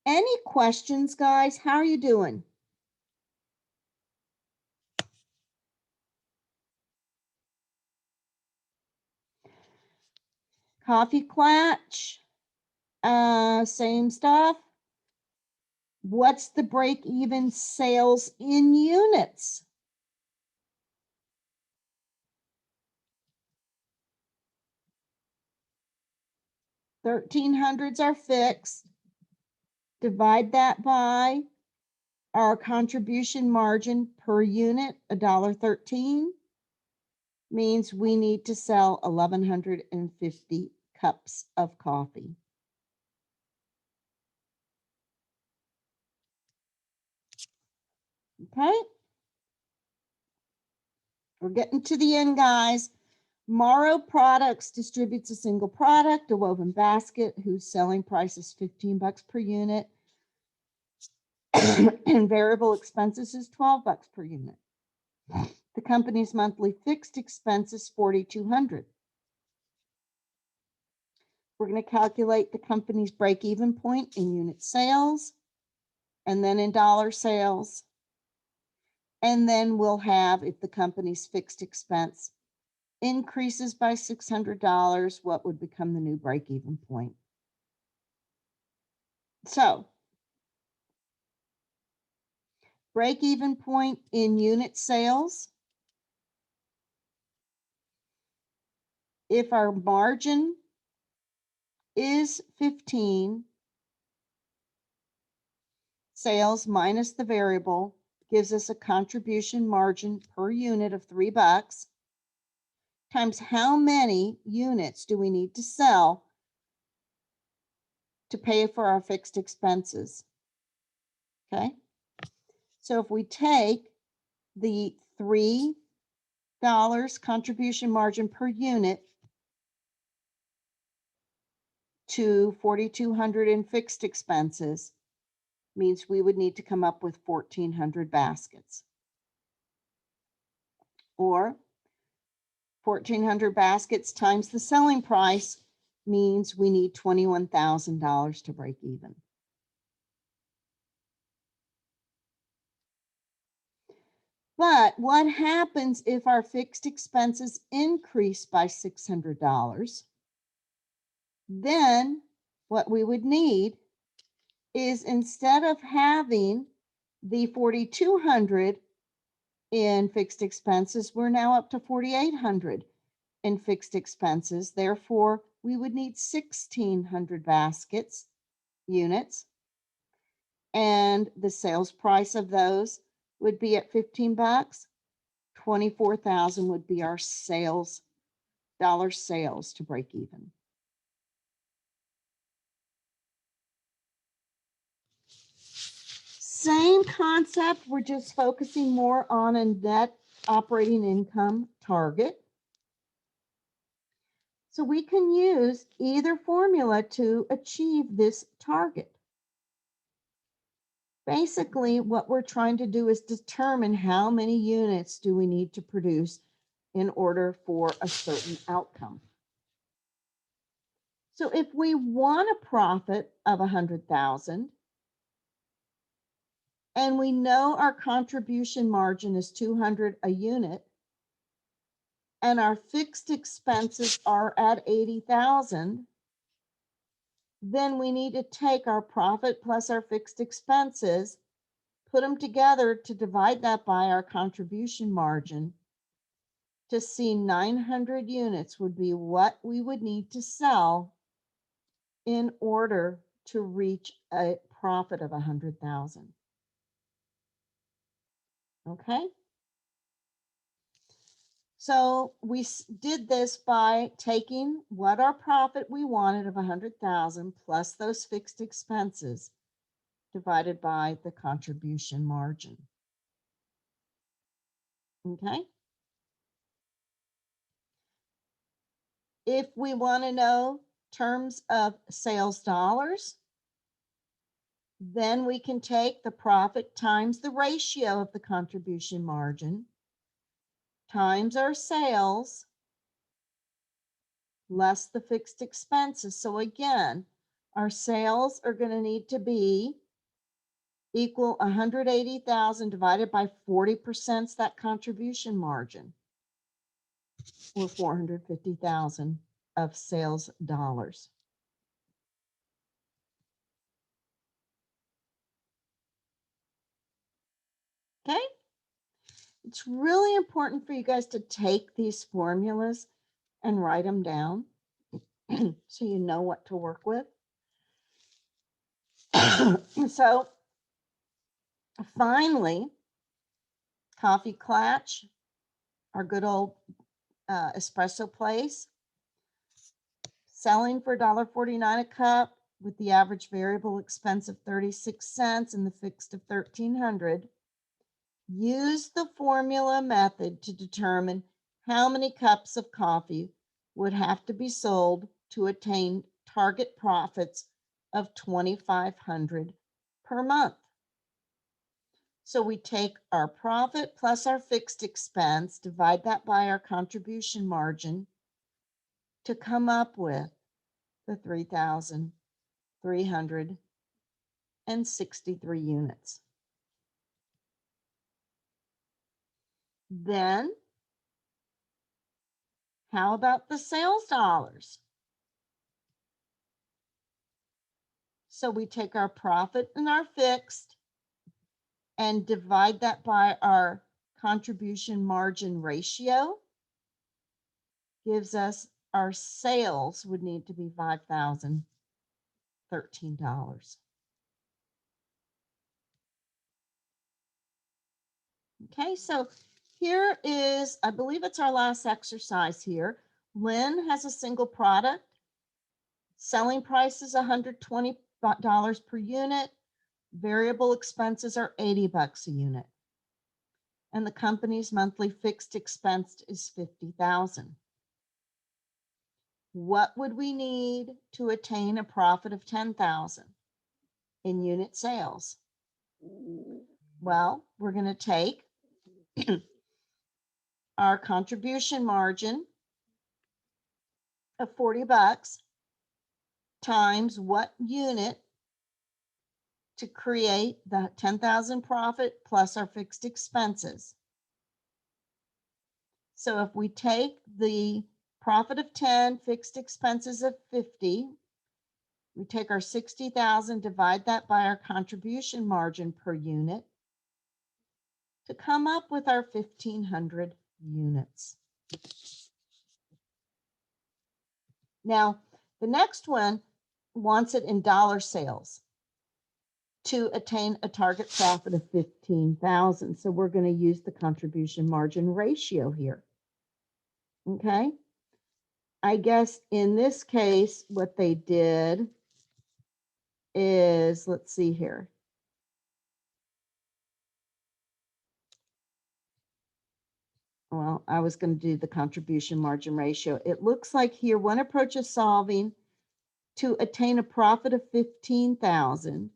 Speaker 1: Any questions, guys? How are you doing? Coffee Clatch, same stuff. What's the break even sales in units? $1,300s are fixed. Divide that by our contribution margin per unit, $1.13, means we need to sell 1,150 cups of coffee. Okay. We're getting to the end, guys. Morrow Products distributes a single product, a woven basket, whose selling price is $15 per unit, and variable expenses is $12 per unit. The company's monthly fixed expense is $4,200. We're going to calculate the company's break-even point in unit sales, and then in dollar sales. And then we'll have, if the company's fixed expense increases by $600, what would become the new break-even point. So, break-even point in unit sales. If our margin is 15, sales minus the variable gives us a contribution margin per unit of $3, times how many units do we need to sell to pay for our fixed expenses. Okay, so if we take the $3 contribution margin per unit to 4,200 in fixed expenses, means we would need to come up with 1,400 baskets. Or 1,400 baskets times the selling price means we need $21,000 to break even. But what happens if our fixed expenses increase by $600? Then what we would need is, instead of having the 4,200 in fixed expenses, we're now up to 4,800 in fixed expenses. Therefore, we would need 1,600 baskets, units, and the sales price of those would be at $15. 24,000 would be our sales, dollar sales to break even. Same concept, we're just focusing more on a net operating income target. So we can use either formula to achieve this target. Basically, what we're trying to do is determine how many units do we need to produce in order for a certain outcome. So if we want a profit of 100,000, and we know our contribution margin is 200 a unit, and our fixed expenses are at 80,000, then we need to take our profit plus our fixed expenses, put them together to divide that by our contribution margin to see 900 units would be what we would need to sell in order to reach a profit of 100,000. Okay? So we did this by taking what our profit we wanted of 100,000 plus those fixed expenses divided by the contribution margin. Okay? If we want to know terms of sales dollars, then we can take the profit times the ratio of the contribution margin times our sales less the fixed expenses. So again, our sales are going to need to be equal 180,000 divided by 40% that contribution margin, or 450,000 of sales dollars. Okay? It's really important for you guys to take these formulas and write them down so you know what to work with. So finally, Coffee Klatch, our good old espresso place, selling for $1.49 a cup with the average variable expense of 36 cents and the fixed of 1,300. Use the formula method to determine how many cups of coffee would have to be sold to attain target profits of 2,500 per month. So we take our profit plus our fixed expense, divide that by our contribution margin to come up with the 3,363 units. Then, how about the sales dollars? So we take our profit and our fixed and divide that by our contribution margin ratio. Gives us our sales would need to be $5,013. Okay, so here is, I believe it's our last exercise here. Lynn has a single product. Selling price is $120 per unit. Variable expenses are $80 a unit. And the company's monthly fixed expense is $50,000. What would we need to attain a profit of 10,000 in unit sales? Well, we're going to take our contribution margin of $40 times what unit to create the 10,000 profit plus our fixed expenses. So if we take the profit of 10, fixed expenses of 50, we take our 60,000, divide that by our contribution margin per unit to come up with our 1,500 units. Now, the next one wants it in dollar sales to attain a target profit of 15,000. So we're going to use the contribution margin ratio here. Okay. I guess in this case, what they did is, let's see here. Well, I was going to do the contribution margin ratio. It looks like here one approach is solving to attain a profit of 15,000.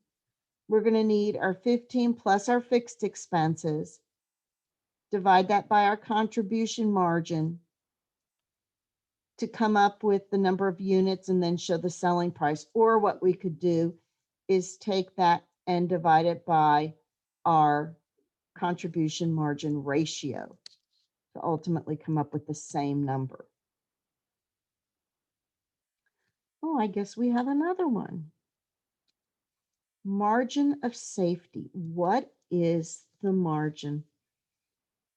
Speaker 1: We're going to need our 15 plus our fixed expenses. Divide that by our contribution margin to come up with the number of units and then show the selling price. Or what we could do is take that and divide it by our contribution margin ratio. to ultimately come up with the same number. Oh, I guess we have another one. Margin of safety. What is the margin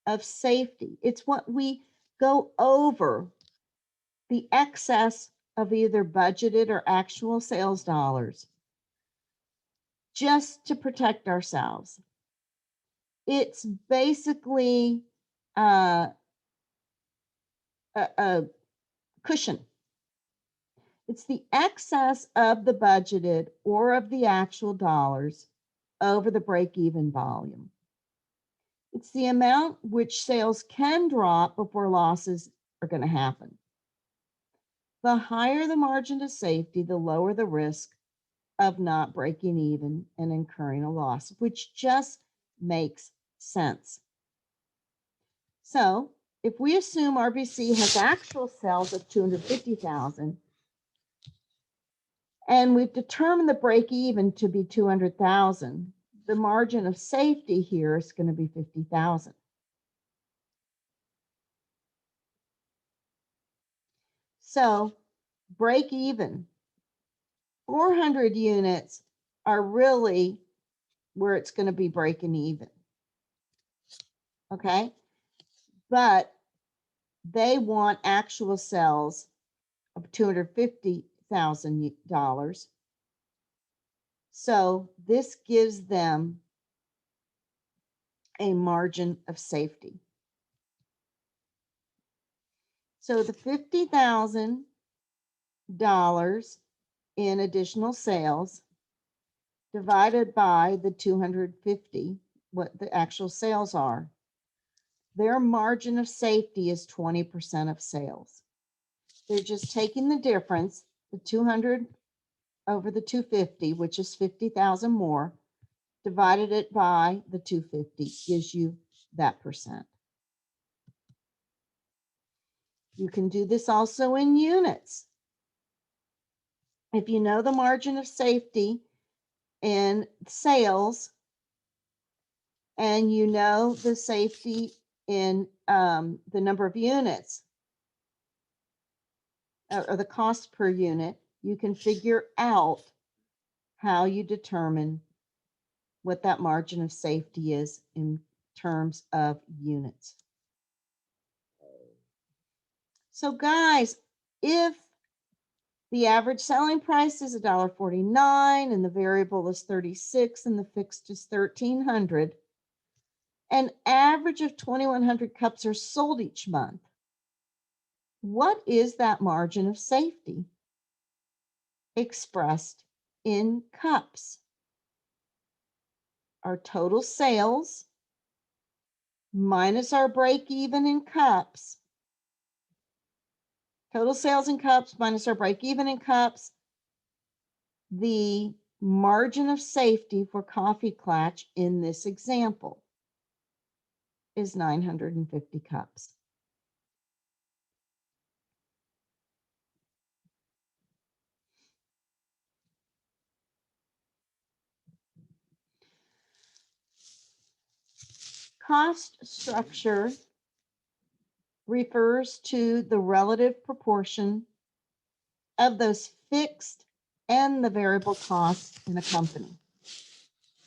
Speaker 1: of safety? It's what we go over the excess of either budgeted or actual sales dollars just to protect ourselves. It's basically a cushion. It's the excess of the budgeted or of the actual dollars over the break-even volume. It's the amount which sales can drop before losses are going to happen. The higher the margin of safety, the lower the risk of not breaking even and incurring a loss, which just makes sense. So if we assume RBC has actual sales of 250,000 and we've determined the break even to be 200,000, the margin of safety here is going to be 50,000. So break even, 400 units are really where it's going to be breaking even. Okay. But they want actual sales of $250,000. So this gives them a margin of safety. So the $50,000 in additional sales divided by the 250, what the actual sales are, their margin of safety is 20% of sales. They're just taking the difference, the 200 over the 250, which is 50,000 more, divided it by the 250 gives you that percent. You can do this also in units. If you know the margin of safety in sales and you know the safety in the number of units or the cost per unit, you can figure out how you determine what that margin of safety is in terms of units. So guys, if the average selling price is $1.49 and the variable is 36 and the fixed is 1,300, an average of 2,100 cups are sold each month, what is that margin of safety expressed in cups? Our total sales minus our break even in cups. Total sales in cups minus our break even in cups. The margin of safety for Coffee Klatch in this example is 950 cups. Cost structure refers to the relative proportion of those fixed and the variable costs in a company.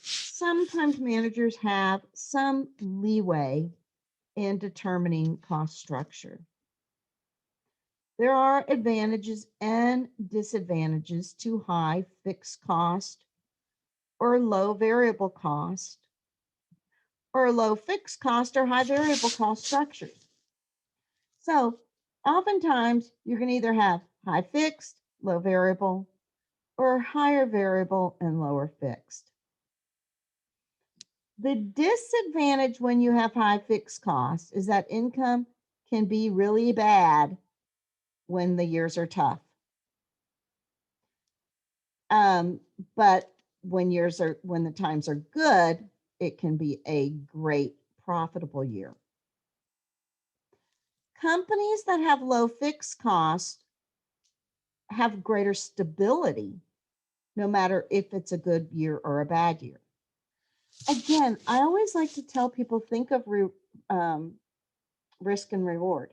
Speaker 1: Sometimes managers have some leeway in determining cost structure. There are advantages and disadvantages to high fixed cost or low variable cost, or low fixed cost or high variable cost structures. So oftentimes you're going to either have high fixed, low variable, or higher variable and lower fixed. The disadvantage when you have high fixed costs is that income can be really bad when the years are tough. But when the times are good, it can be a great profitable year. Companies that have low fixed costs have greater stability, no matter if it's a good year or a bad year. Again, I always like to tell people, think of risk and reward.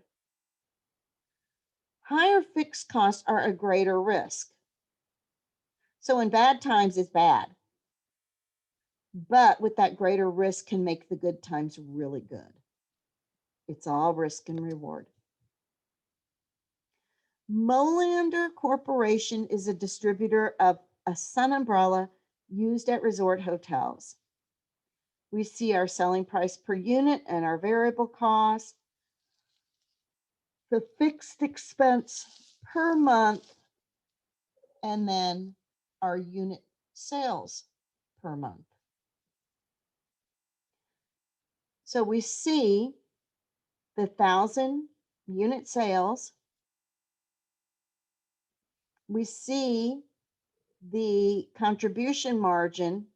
Speaker 1: Higher fixed costs are a greater risk. So in bad times, it's bad. But with that greater risk can make the good times really good. It's all risk and reward. Molander Corporation is a distributor of a sun umbrella used at resort hotels. We see our selling price per unit and our variable cost, the fixed expense per month, and then our unit sales per month. So we see the 1,000 unit sales. We see the contribution margin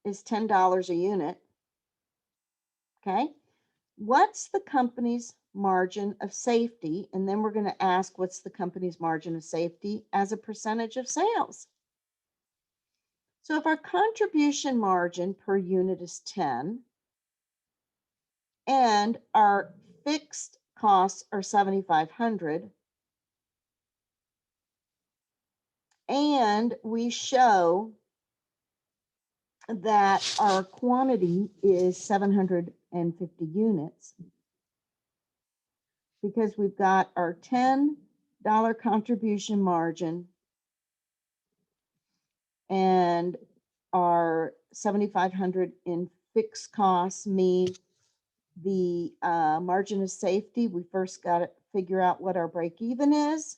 Speaker 1: is $10 a unit. Okay. What's the company's margin of safety? And then we're going to ask what's the company's margin of safety as a percentage of sales. So if our contribution margin per unit is 10 and our fixed costs are 7,500, and we show that our quantity is 750 units, because we've got our $10 contribution margin and our 7,500 in fixed costs mean the margin of safety. We first got to figure out what our break even is.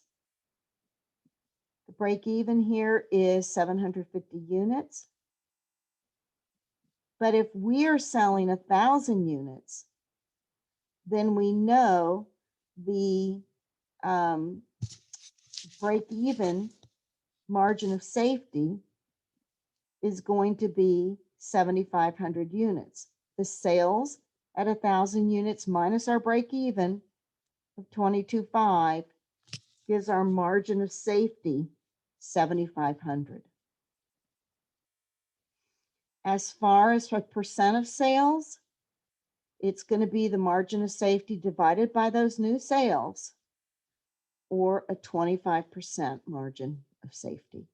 Speaker 1: The break even here is 750 units. But if we are selling 1,000 units, then we know the break even margin of safety is going to be 7,500 units. The sales at 1,000 units minus our break even of 22.5 gives our margin of safety 7,500. As far as what percent of sales, it's going to be the margin of safety divided by those new sales, or a 25% margin of safety.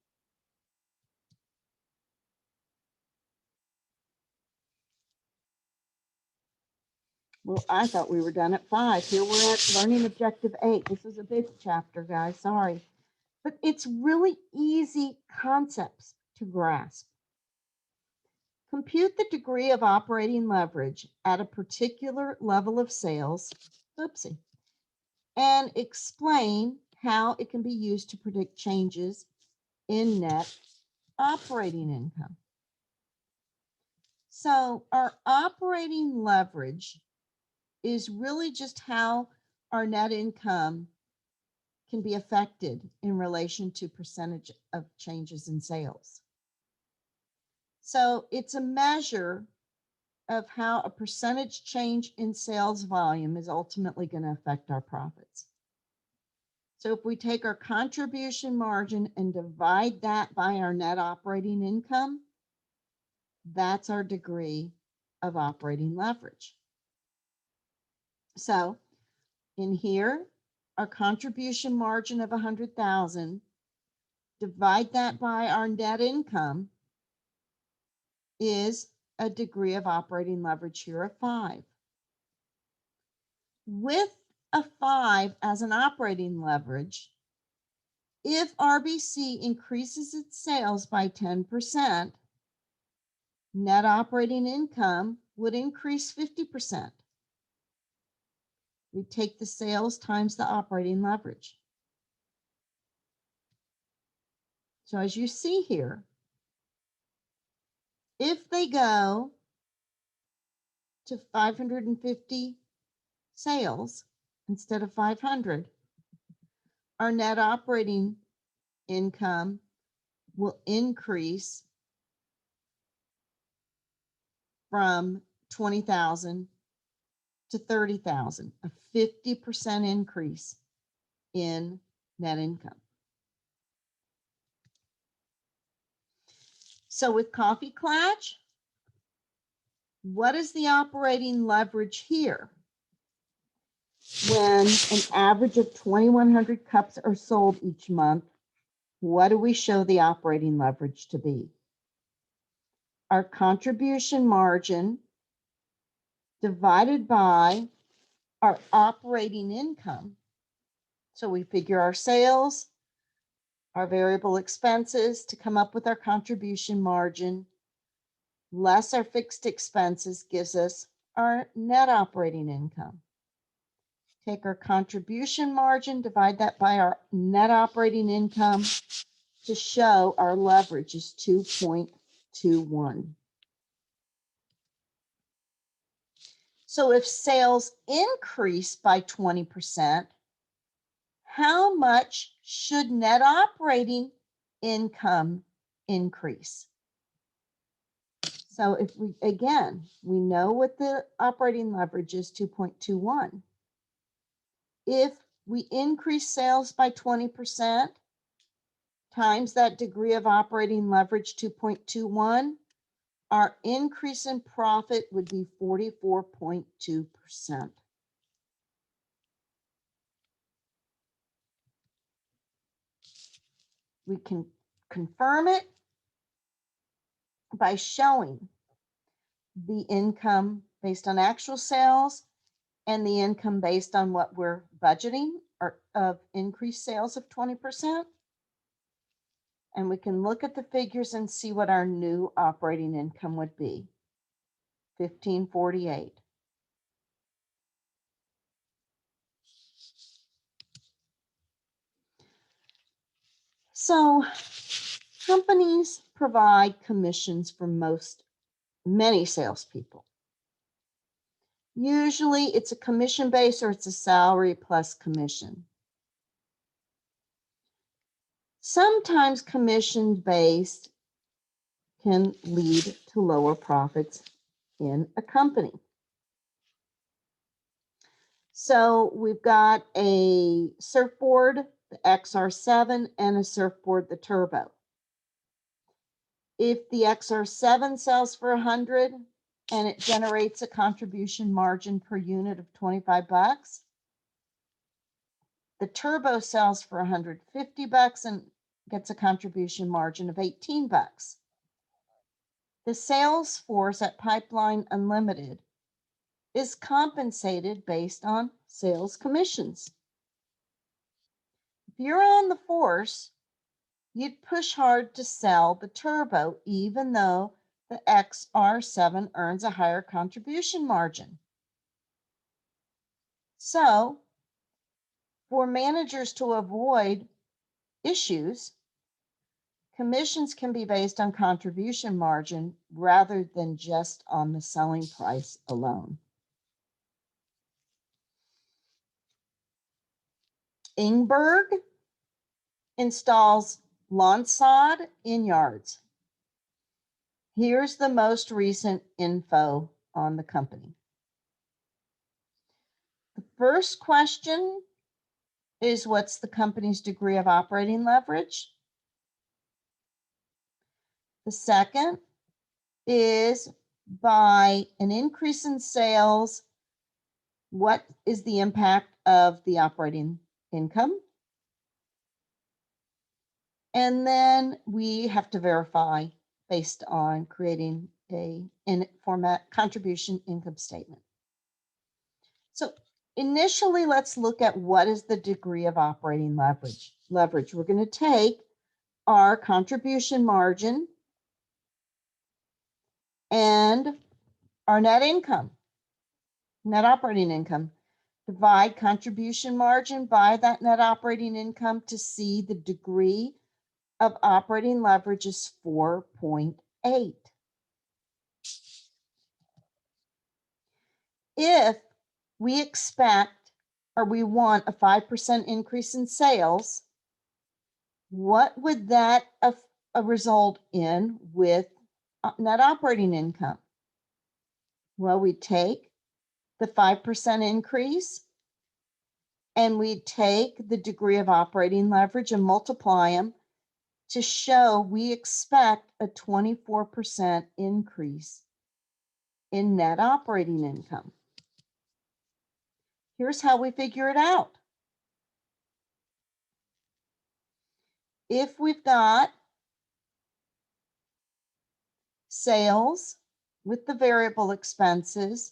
Speaker 1: Well, I thought we were done at 5. Here we're at learning objective 8. This is a big chapter, guys, sorry. But it's really easy concepts to grasp. Compute the degree of operating leverage at a particular level of sales, oopsie, and explain how it can be used to predict changes in net operating income. So our operating leverage is really just how our net income can be affected in relation to percentage of changes in sales. So it's a measure of how a percentage change in sales volume is ultimately going to affect our profits. So if we take our contribution margin and divide that by our net operating income, that's our degree of operating leverage. So in here, our contribution margin of 100,000, divide that by our net income, is a degree of operating leverage here of 5. With a 5 as an operating leverage, if RBC increases its sales by 10%, net operating income would increase 50%. We take the sales times the operating leverage. So as you see here, if they go to 550 sales instead of 500, our net operating income will increase from 20,000 to 30,000, a 50% increase in net income. So with Coffee Klatch, what is the operating leverage here? when an average of 2,100 cups are sold each month, what do we show the operating leverage to be? Our contribution margin divided by our operating income. So we figure our sales, our variable expenses to come up with our contribution margin, less our fixed expenses gives us our net operating income. Take our contribution margin, divide that by our net operating income to show our leverage is 2.21. So if sales increase by 20%, how much should net operating income increase? So if we, again, we know what the operating leverage is, 2.21. If we increase sales by 20% times that degree of operating leverage, 2.21, our increase in profit would be 44.2%. We can confirm it by showing the income based on actual sales and the income based on what we're budgeting or of increased sales of 20%. And we can look at the figures and see what our new operating income would be, 1548. So companies provide commissions for many salespeople. Usually it's a commission base or it's a salary plus commission. Sometimes commission based can lead to lower profits in a company. So we've got a surfboard, the XR7, and a surfboard, the Turbo. If the XR7 sells for 100 and it generates a contribution margin per unit of 25 bucks, the Turbo sells for 150 bucks and gets a contribution margin of 18 bucks. The sales force at Pipeline Unlimited is compensated based on sales commissions. If you're on the force, you'd push hard to sell the Turbo, even though the XR7 earns a higher contribution margin. So, for managers to avoid issues, commissions can be based on contribution margin rather than just on the selling price alone. Ingberg installs lawn sod in yards. Here's the most recent info on the company. The first question is, what's the company's degree of operating leverage? The second is, by an increase in sales, what is the impact of the operating income? And then we have to verify based on creating a format contribution income statement. So initially, let's look at what is the degree of operating leverage. We're going to take our contribution margin and our net income, net operating income. Divide contribution margin by that net operating income to see the degree of operating leverage is 4.8. If we expect or we want a 5% increase in sales, what would that result in with net operating income? Well, we take the 5% increase and we take the degree of operating leverage and multiply them to show we expect a 24% increase in net operating income. Here's how we figure it out. If we've got sales with the variable expenses,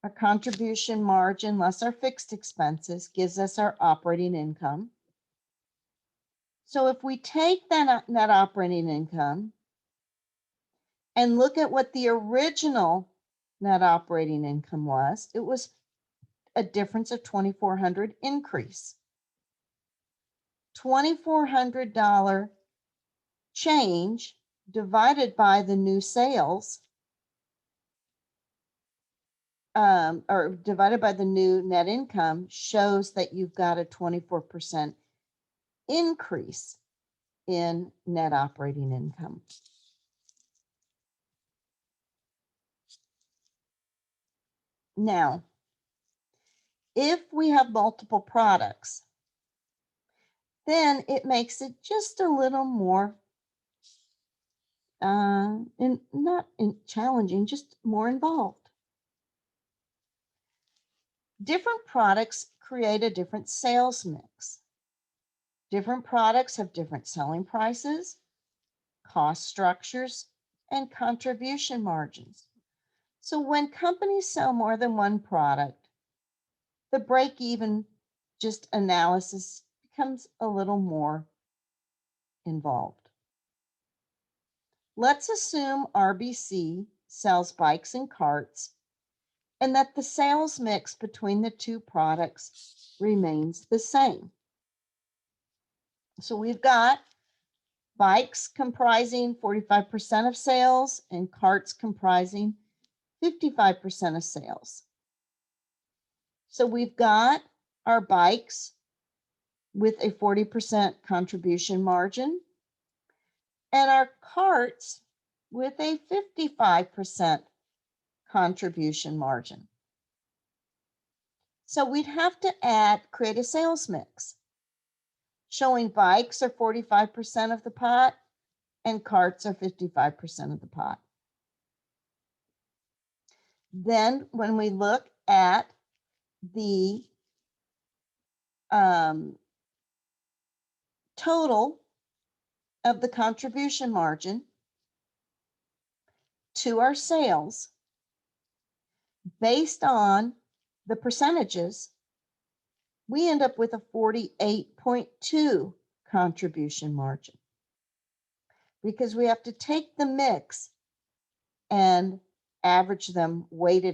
Speaker 1: our contribution margin less our fixed expenses gives us our operating income. So if we take that net operating income and look at what the original net operating income was, it was a difference of $2,400 increase. $2,400 change divided by the new sales, or divided by the new net income, shows that you've got a 24% increase in net operating income. Now, if we have multiple products, then it makes it just a little more, not challenging, just more involved. Different products create a different sales mix. Different products have different selling prices, cost structures, and contribution margins. So when companies sell more than one product, the break-even just analysis becomes a little more involved. Let's assume RBC sells bikes and carts and that the sales mix between the two products remains the same. So we've got bikes comprising 45% of sales and carts comprising 55% of sales. So we've got our bikes with a 40% contribution margin and our carts with a 55% contribution margin. So we'd have to create a sales mix showing bikes are 45% of the pot and carts are 55% of the pot. Then when we look at the total of the contribution margin to our sales based on the percentages, we end up with a 48.2 contribution margin because we have to take the mix and average them, weight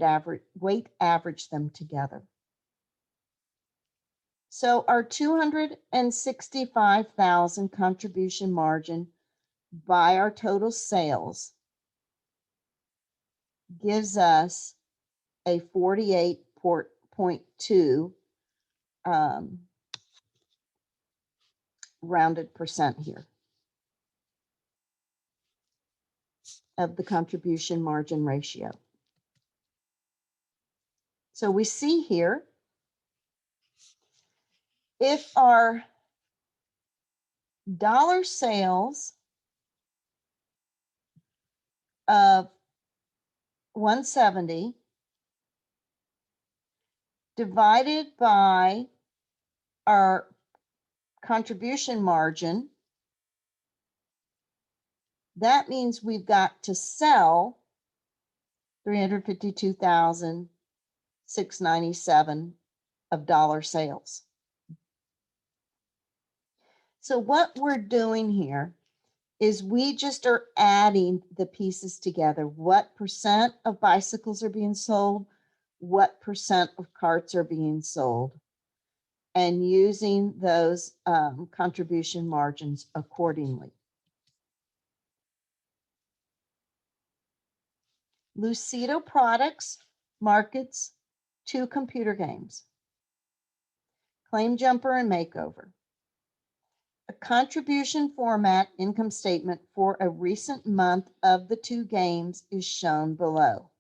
Speaker 1: average them together. So our 265,000 contribution margin by our total sales gives us a 48.2 rounded percent here of the contribution margin ratio. So we see here, if our dollar sales of 170 divided by our contribution margin, that means we've got to sell 352,697 of dollar sales. So what we're doing here is we just are adding the pieces together. What percent of bicycles are being sold? What percent of carts are being sold? And using those contribution margins accordingly. Lucido Products markets 2 computer games, Claim Jumper and Makeover. A contribution format income statement for a recent month of the 2 games is shown below.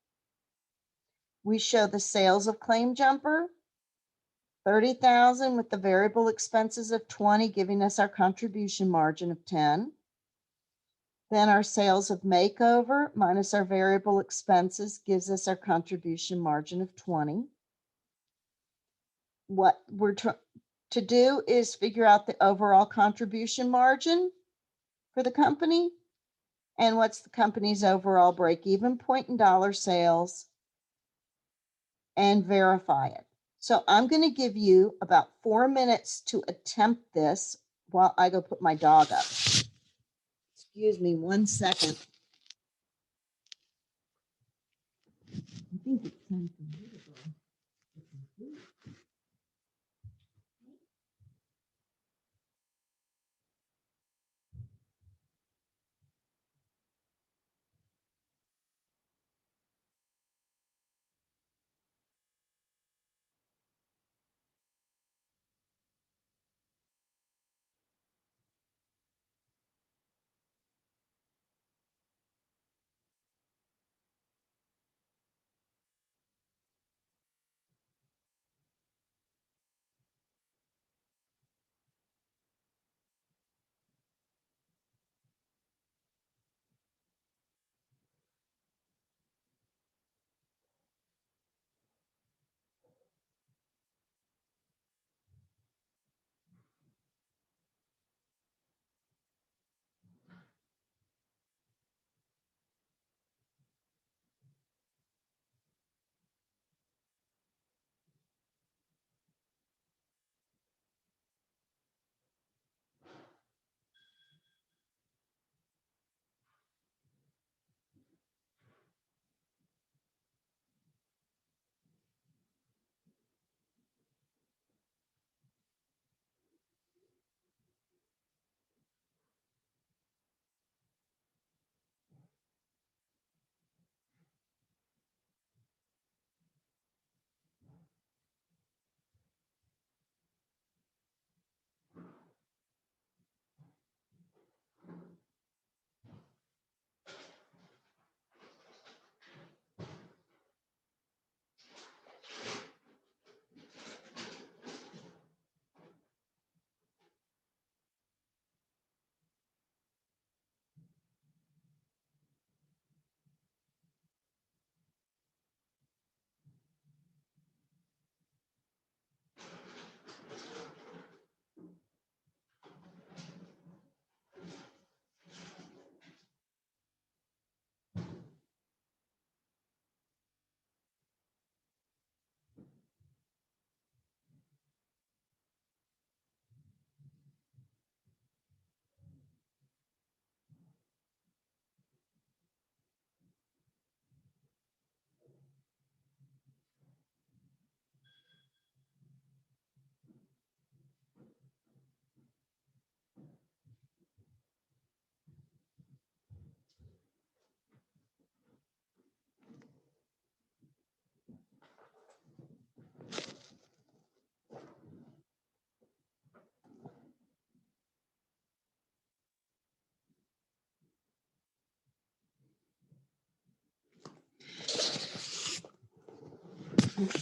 Speaker 1: We show the sales of Claim Jumper, 30,000 with the variable expenses of 20, giving us our contribution margin of 10. Then our sales of Makeover minus our variable expenses gives us our contribution margin of 20. what we're trying to do is figure out the overall contribution margin for the company and what's the company's overall break-even point in dollar sales and verify it. So I'm going to give you about 4 minutes to attempt this while I go put my dog up. Excuse me 1 second. I think it's time for you to go.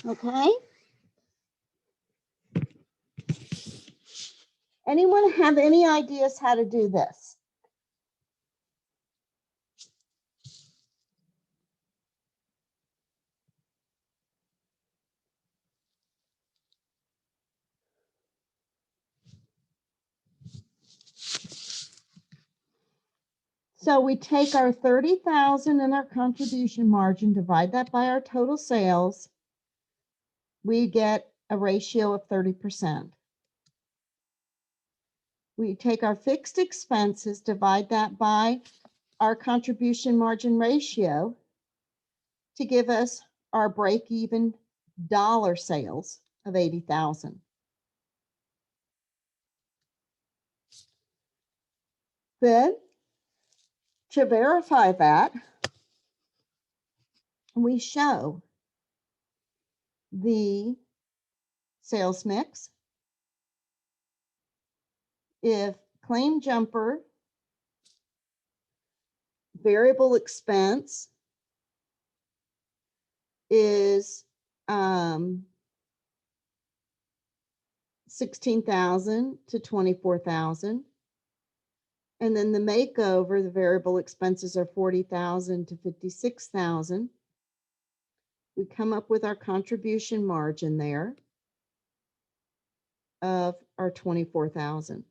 Speaker 1: Okay. Anyone have any ideas how to do this? So we take our 30,000 in our contribution margin, divide that by our total sales. We get a ratio of 30%. We take our fixed expenses, divide that by our contribution margin ratio to give us our break-even dollar sales of 80,000. Then to verify that, we show the sales mix. If claim jumper, variable expense is 16,000 to 24,000. And then the makeover, the variable expenses are 40,000 to 56,000. We come up with our contribution margin there. of our 24,000.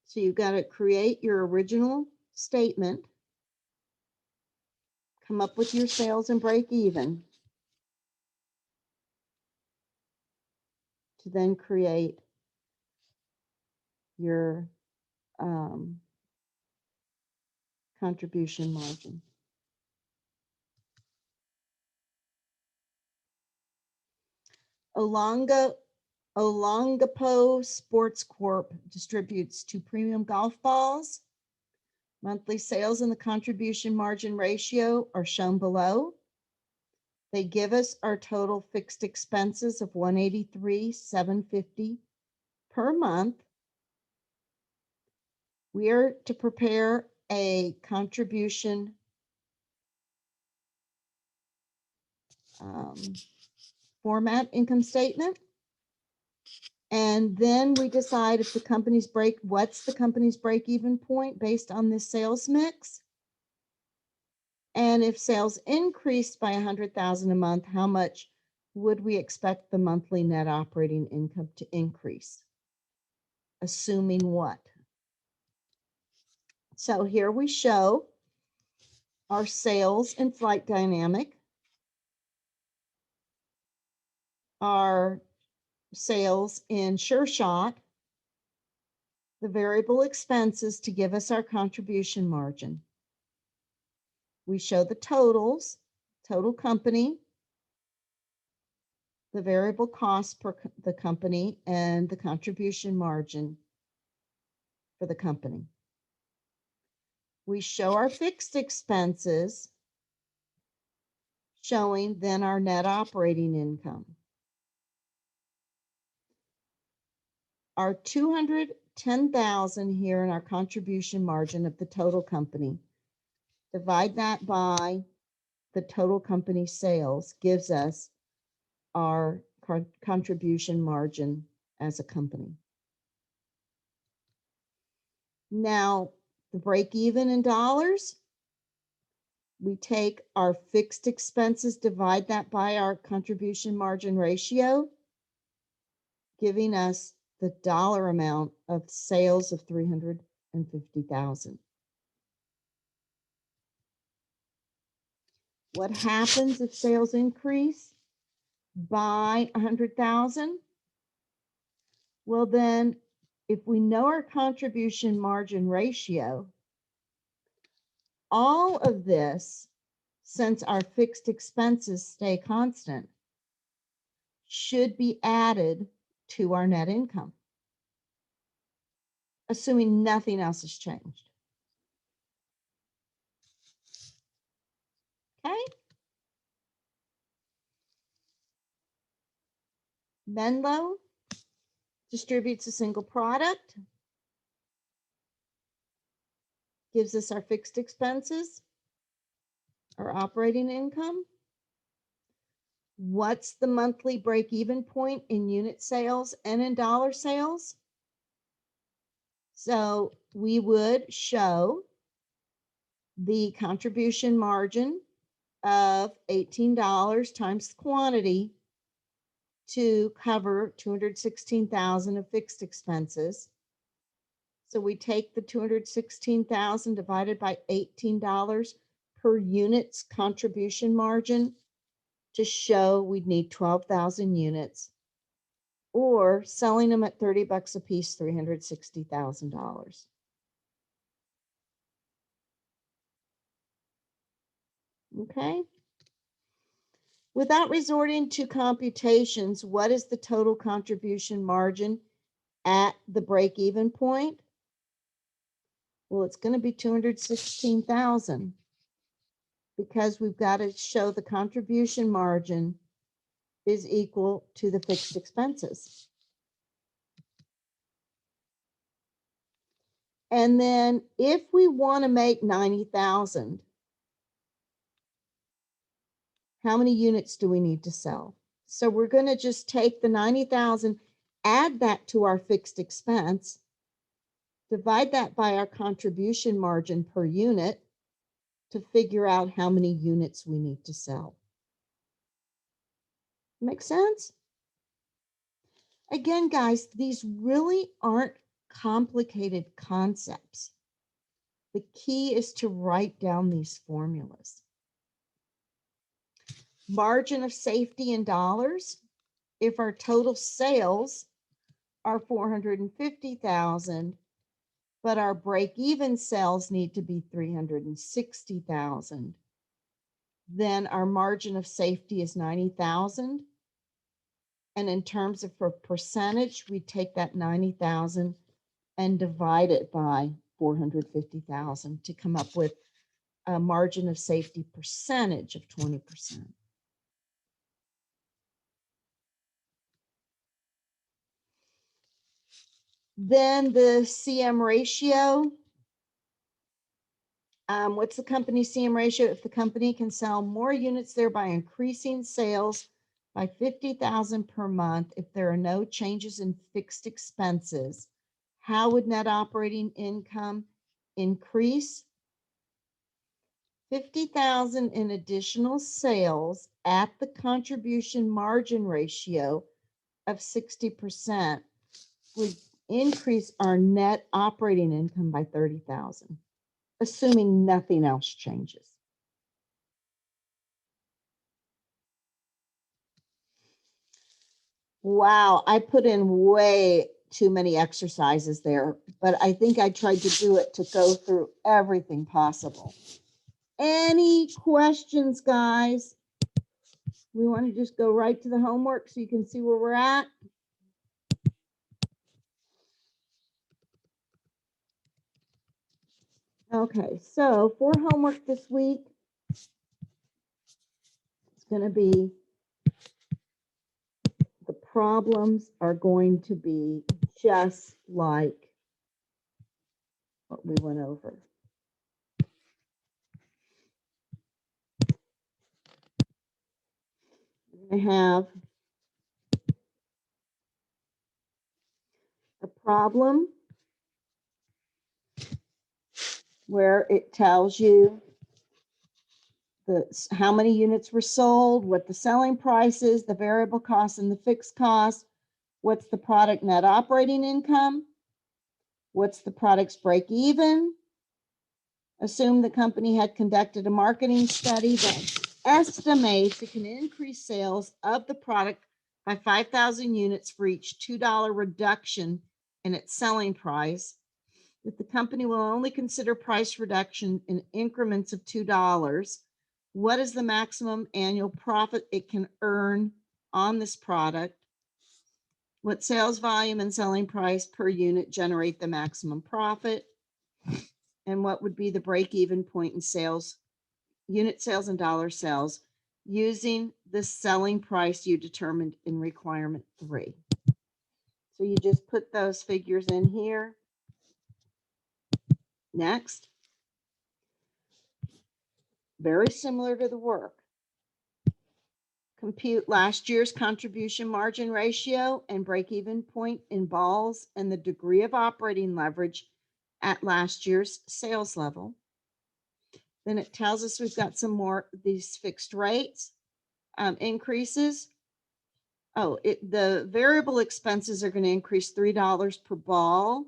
Speaker 1: So you've got to create your original statement, come up with your sales and break even, to then create your contribution margin. Olongapo Sports Corp distributes 2 premium golf balls. Monthly sales and the contribution margin ratio are shown below. They give us our total fixed expenses of $183,750 per month. We are to prepare a contribution format income statement. And then we decide if the company's what's the company's break-even point based on this sales mix. And if sales increased by 100,000 a month, how much would we expect the monthly net operating income to increase? Assuming what? So here we show our sales in Flight Dynamic, our sales in SureShot, the variable expenses to give us our contribution margin. We show the totals, total company, the variable cost per the company, and the contribution margin for the company. We show our fixed expenses, showing then our net operating income. Our 210,000 here in our contribution margin of the total company. Divide that by the total company sales, gives us our contribution margin as a company. Now, the break even in dollars, we take our fixed expenses, divide that by our contribution margin ratio, giving us the dollar amount of sales of 350,000. What happens if sales increase by 100,000? Well, then, if we know our contribution margin ratio, all of this, since our fixed expenses stay constant, should be added to our net income, assuming nothing else has changed. Okay? Menlo distributes a single product, gives us our fixed expenses, our operating income. What's the monthly break-even point in unit sales and in dollar sales? So we would show the contribution margin of $18 times the quantity to cover 216,000 of fixed expenses. So we take the 216,000 divided by $18 per unit's contribution margin to show we'd need 12,000 units, or selling them at $30 a piece, $360,000. Okay. Without resorting to computations, what is the total contribution margin at the break-even point? Well, it's going to be 216,000, because we've got to show the contribution margin is equal to the fixed expenses. And then if we want to make 90,000, how many units do we need to sell? So we're going to just take the 90,000, add that to our fixed expense, divide that by our contribution margin per unit to figure out how many units we need to sell. Make sense? Again, guys, these really aren't complicated concepts. The key is to write down these formulas. Margin of safety in dollars. If our total sales are 450,000, but our break-even sales need to be 360,000, then our margin of safety is 90,000. And in terms of for percentage, we take that 90,000 and divide it by 450,000 to come up with a margin of safety percentage of 20%. Then the CM ratio. What's the company CM ratio? If the company can sell more units, thereby increasing sales by 50,000 per month, if there are no changes in fixed expenses, how would net operating income increase? 50,000 in additional sales at the contribution margin ratio of 60% would increase our net operating income by 30,000, assuming nothing else changes. Wow, I put in way too many exercises there, but I think I tried to do it to go through everything possible. Any questions, guys? We want to just go right to the homework so you can see where we're at. Okay, so for homework this week, it's going to be, the problems are going to be just like what we went over. We're going to have a problem where it tells you how many units were sold, what the selling price is, the variable cost and the fixed cost, what's the product net operating income, what's the product's break even. Assume the company had conducted a marketing study that estimates it can increase sales of the product by 5,000 units for each $2 reduction in its selling price. If the company will only consider price reduction in increments of $2, what is the maximum annual profit it can earn on this product? What sales volume and selling price per unit generate the maximum profit? And what would be the break-even point in sales, unit sales and dollar sales, using the selling price you determined in requirement 3? So you just put those figures in here. Next. Very similar to the work. Compute last year's contribution margin ratio and break-even point in balls and the degree of operating leverage at last year's sales level. Then it tells us we've got some more these fixed rates increases. Oh, the variable expenses are going to increase $3 per ball.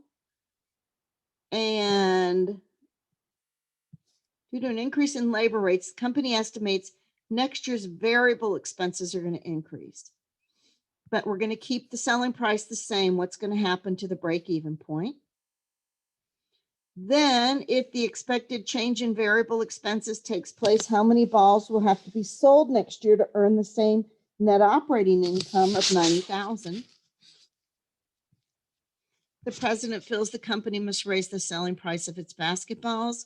Speaker 1: And due to an increase in labor rates, the company estimates next year's variable expenses are going to increase. But we're going to keep the selling price the same. What's going to happen to the break-even point? Then, if the expected change in variable expenses takes place, how many balls will have to be sold next year to earn the same net operating income of 90,000? The president feels the company must raise the selling price of its basketballs.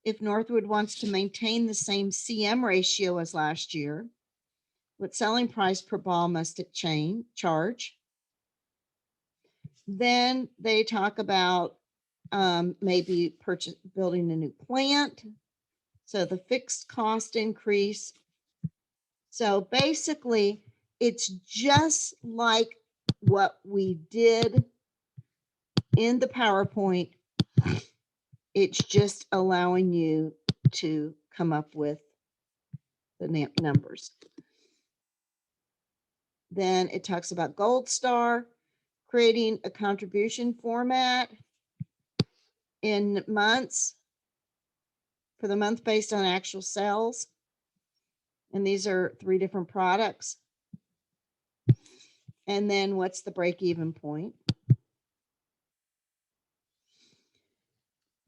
Speaker 1: If Northwood wants to maintain the same CM ratio as last year, what selling price per ball must it charge? Then they talk about maybe building a new plant. So the fixed cost increase. So basically, it's just like what we did in the PowerPoint. It's just allowing you to come up with the numbers. Then it talks about Gold Star, creating a contribution format in months for the month based on actual sales. And these are 3 different products. And then what's the break-even point?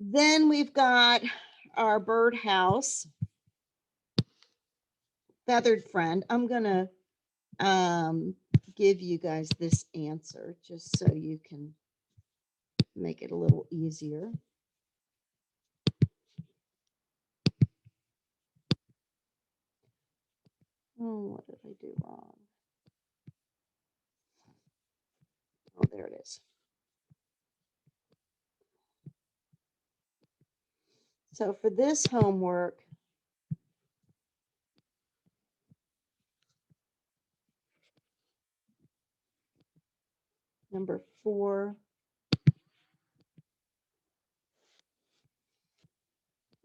Speaker 1: Then we've got our birdhouse, feathered friend. I'm going to give you guys this answer just so you can make it a little easier. Oh, what did I do wrong? Oh, there it is. So for this homework, number 4,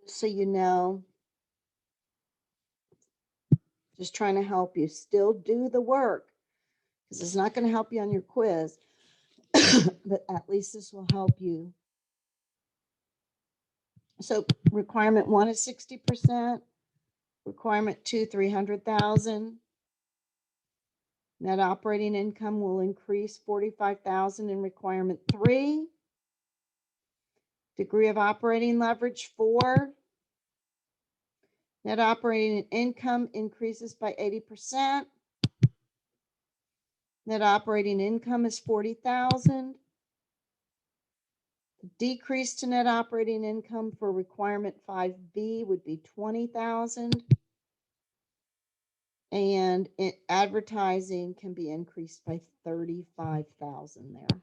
Speaker 1: so you know, just trying to help you still do the work because it's not going to help you on your quiz, but at least this will help you. So requirement 1 is 60%, requirement 2, 300,000. Net operating income will increase 45,000 in requirement 3. Degree of operating leverage 4. Net operating income increases by 80%. Net operating income is 40,000. The decrease to net operating income for requirement 5B would be 20,000. And advertising can be increased by 35,000 there.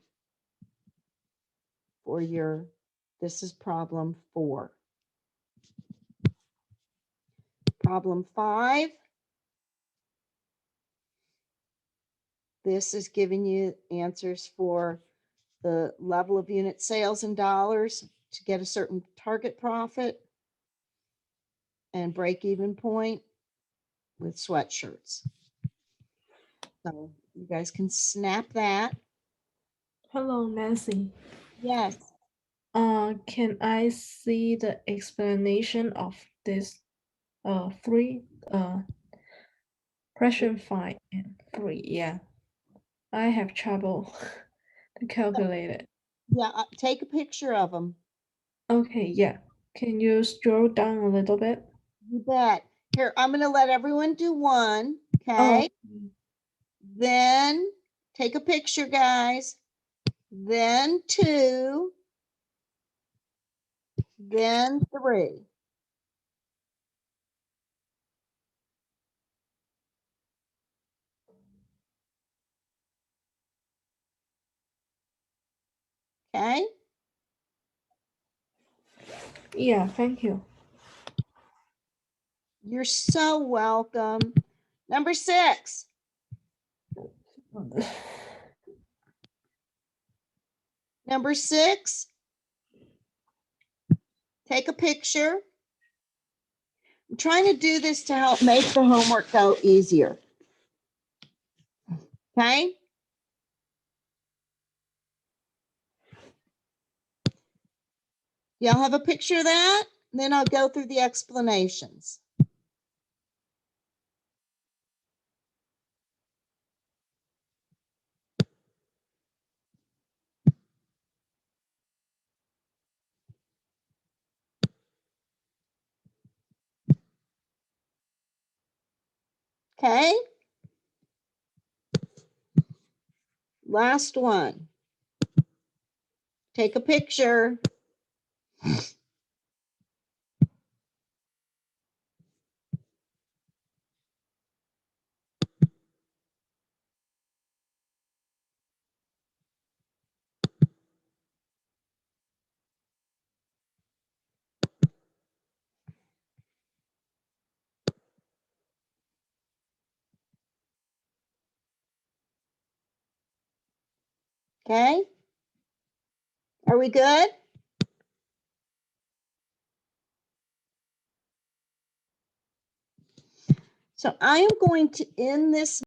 Speaker 1: For your, this is problem 4. Problem 5. This is giving you answers for the level of unit sales in dollars to get a certain target profit and break-even point with sweatshirts. So you guys can snap that.
Speaker 2: Hello, Nancy.
Speaker 1: Yes.
Speaker 2: Can I see the explanation of this 3 question 5 and 3? Yeah, I have trouble to calculate it.
Speaker 1: Yeah, take a picture of them.
Speaker 2: Okay, yeah. Can you scroll down a little bit?
Speaker 1: You bet. Here, I'm going to let everyone do one.
Speaker 2: Oh,
Speaker 1: Okay. Then take a picture, guys. Then 2. Then 3. Okay.
Speaker 2: yeah, thank you.
Speaker 1: You're so welcome. Number 6. Number 6. Take a picture. I'm trying to do this to help make the homework go easier. Okay. Y'all have a picture of that? And then I'll go through the explanations. Okay. Last one. Take a picture. Okay. Are we good? So I am going to end this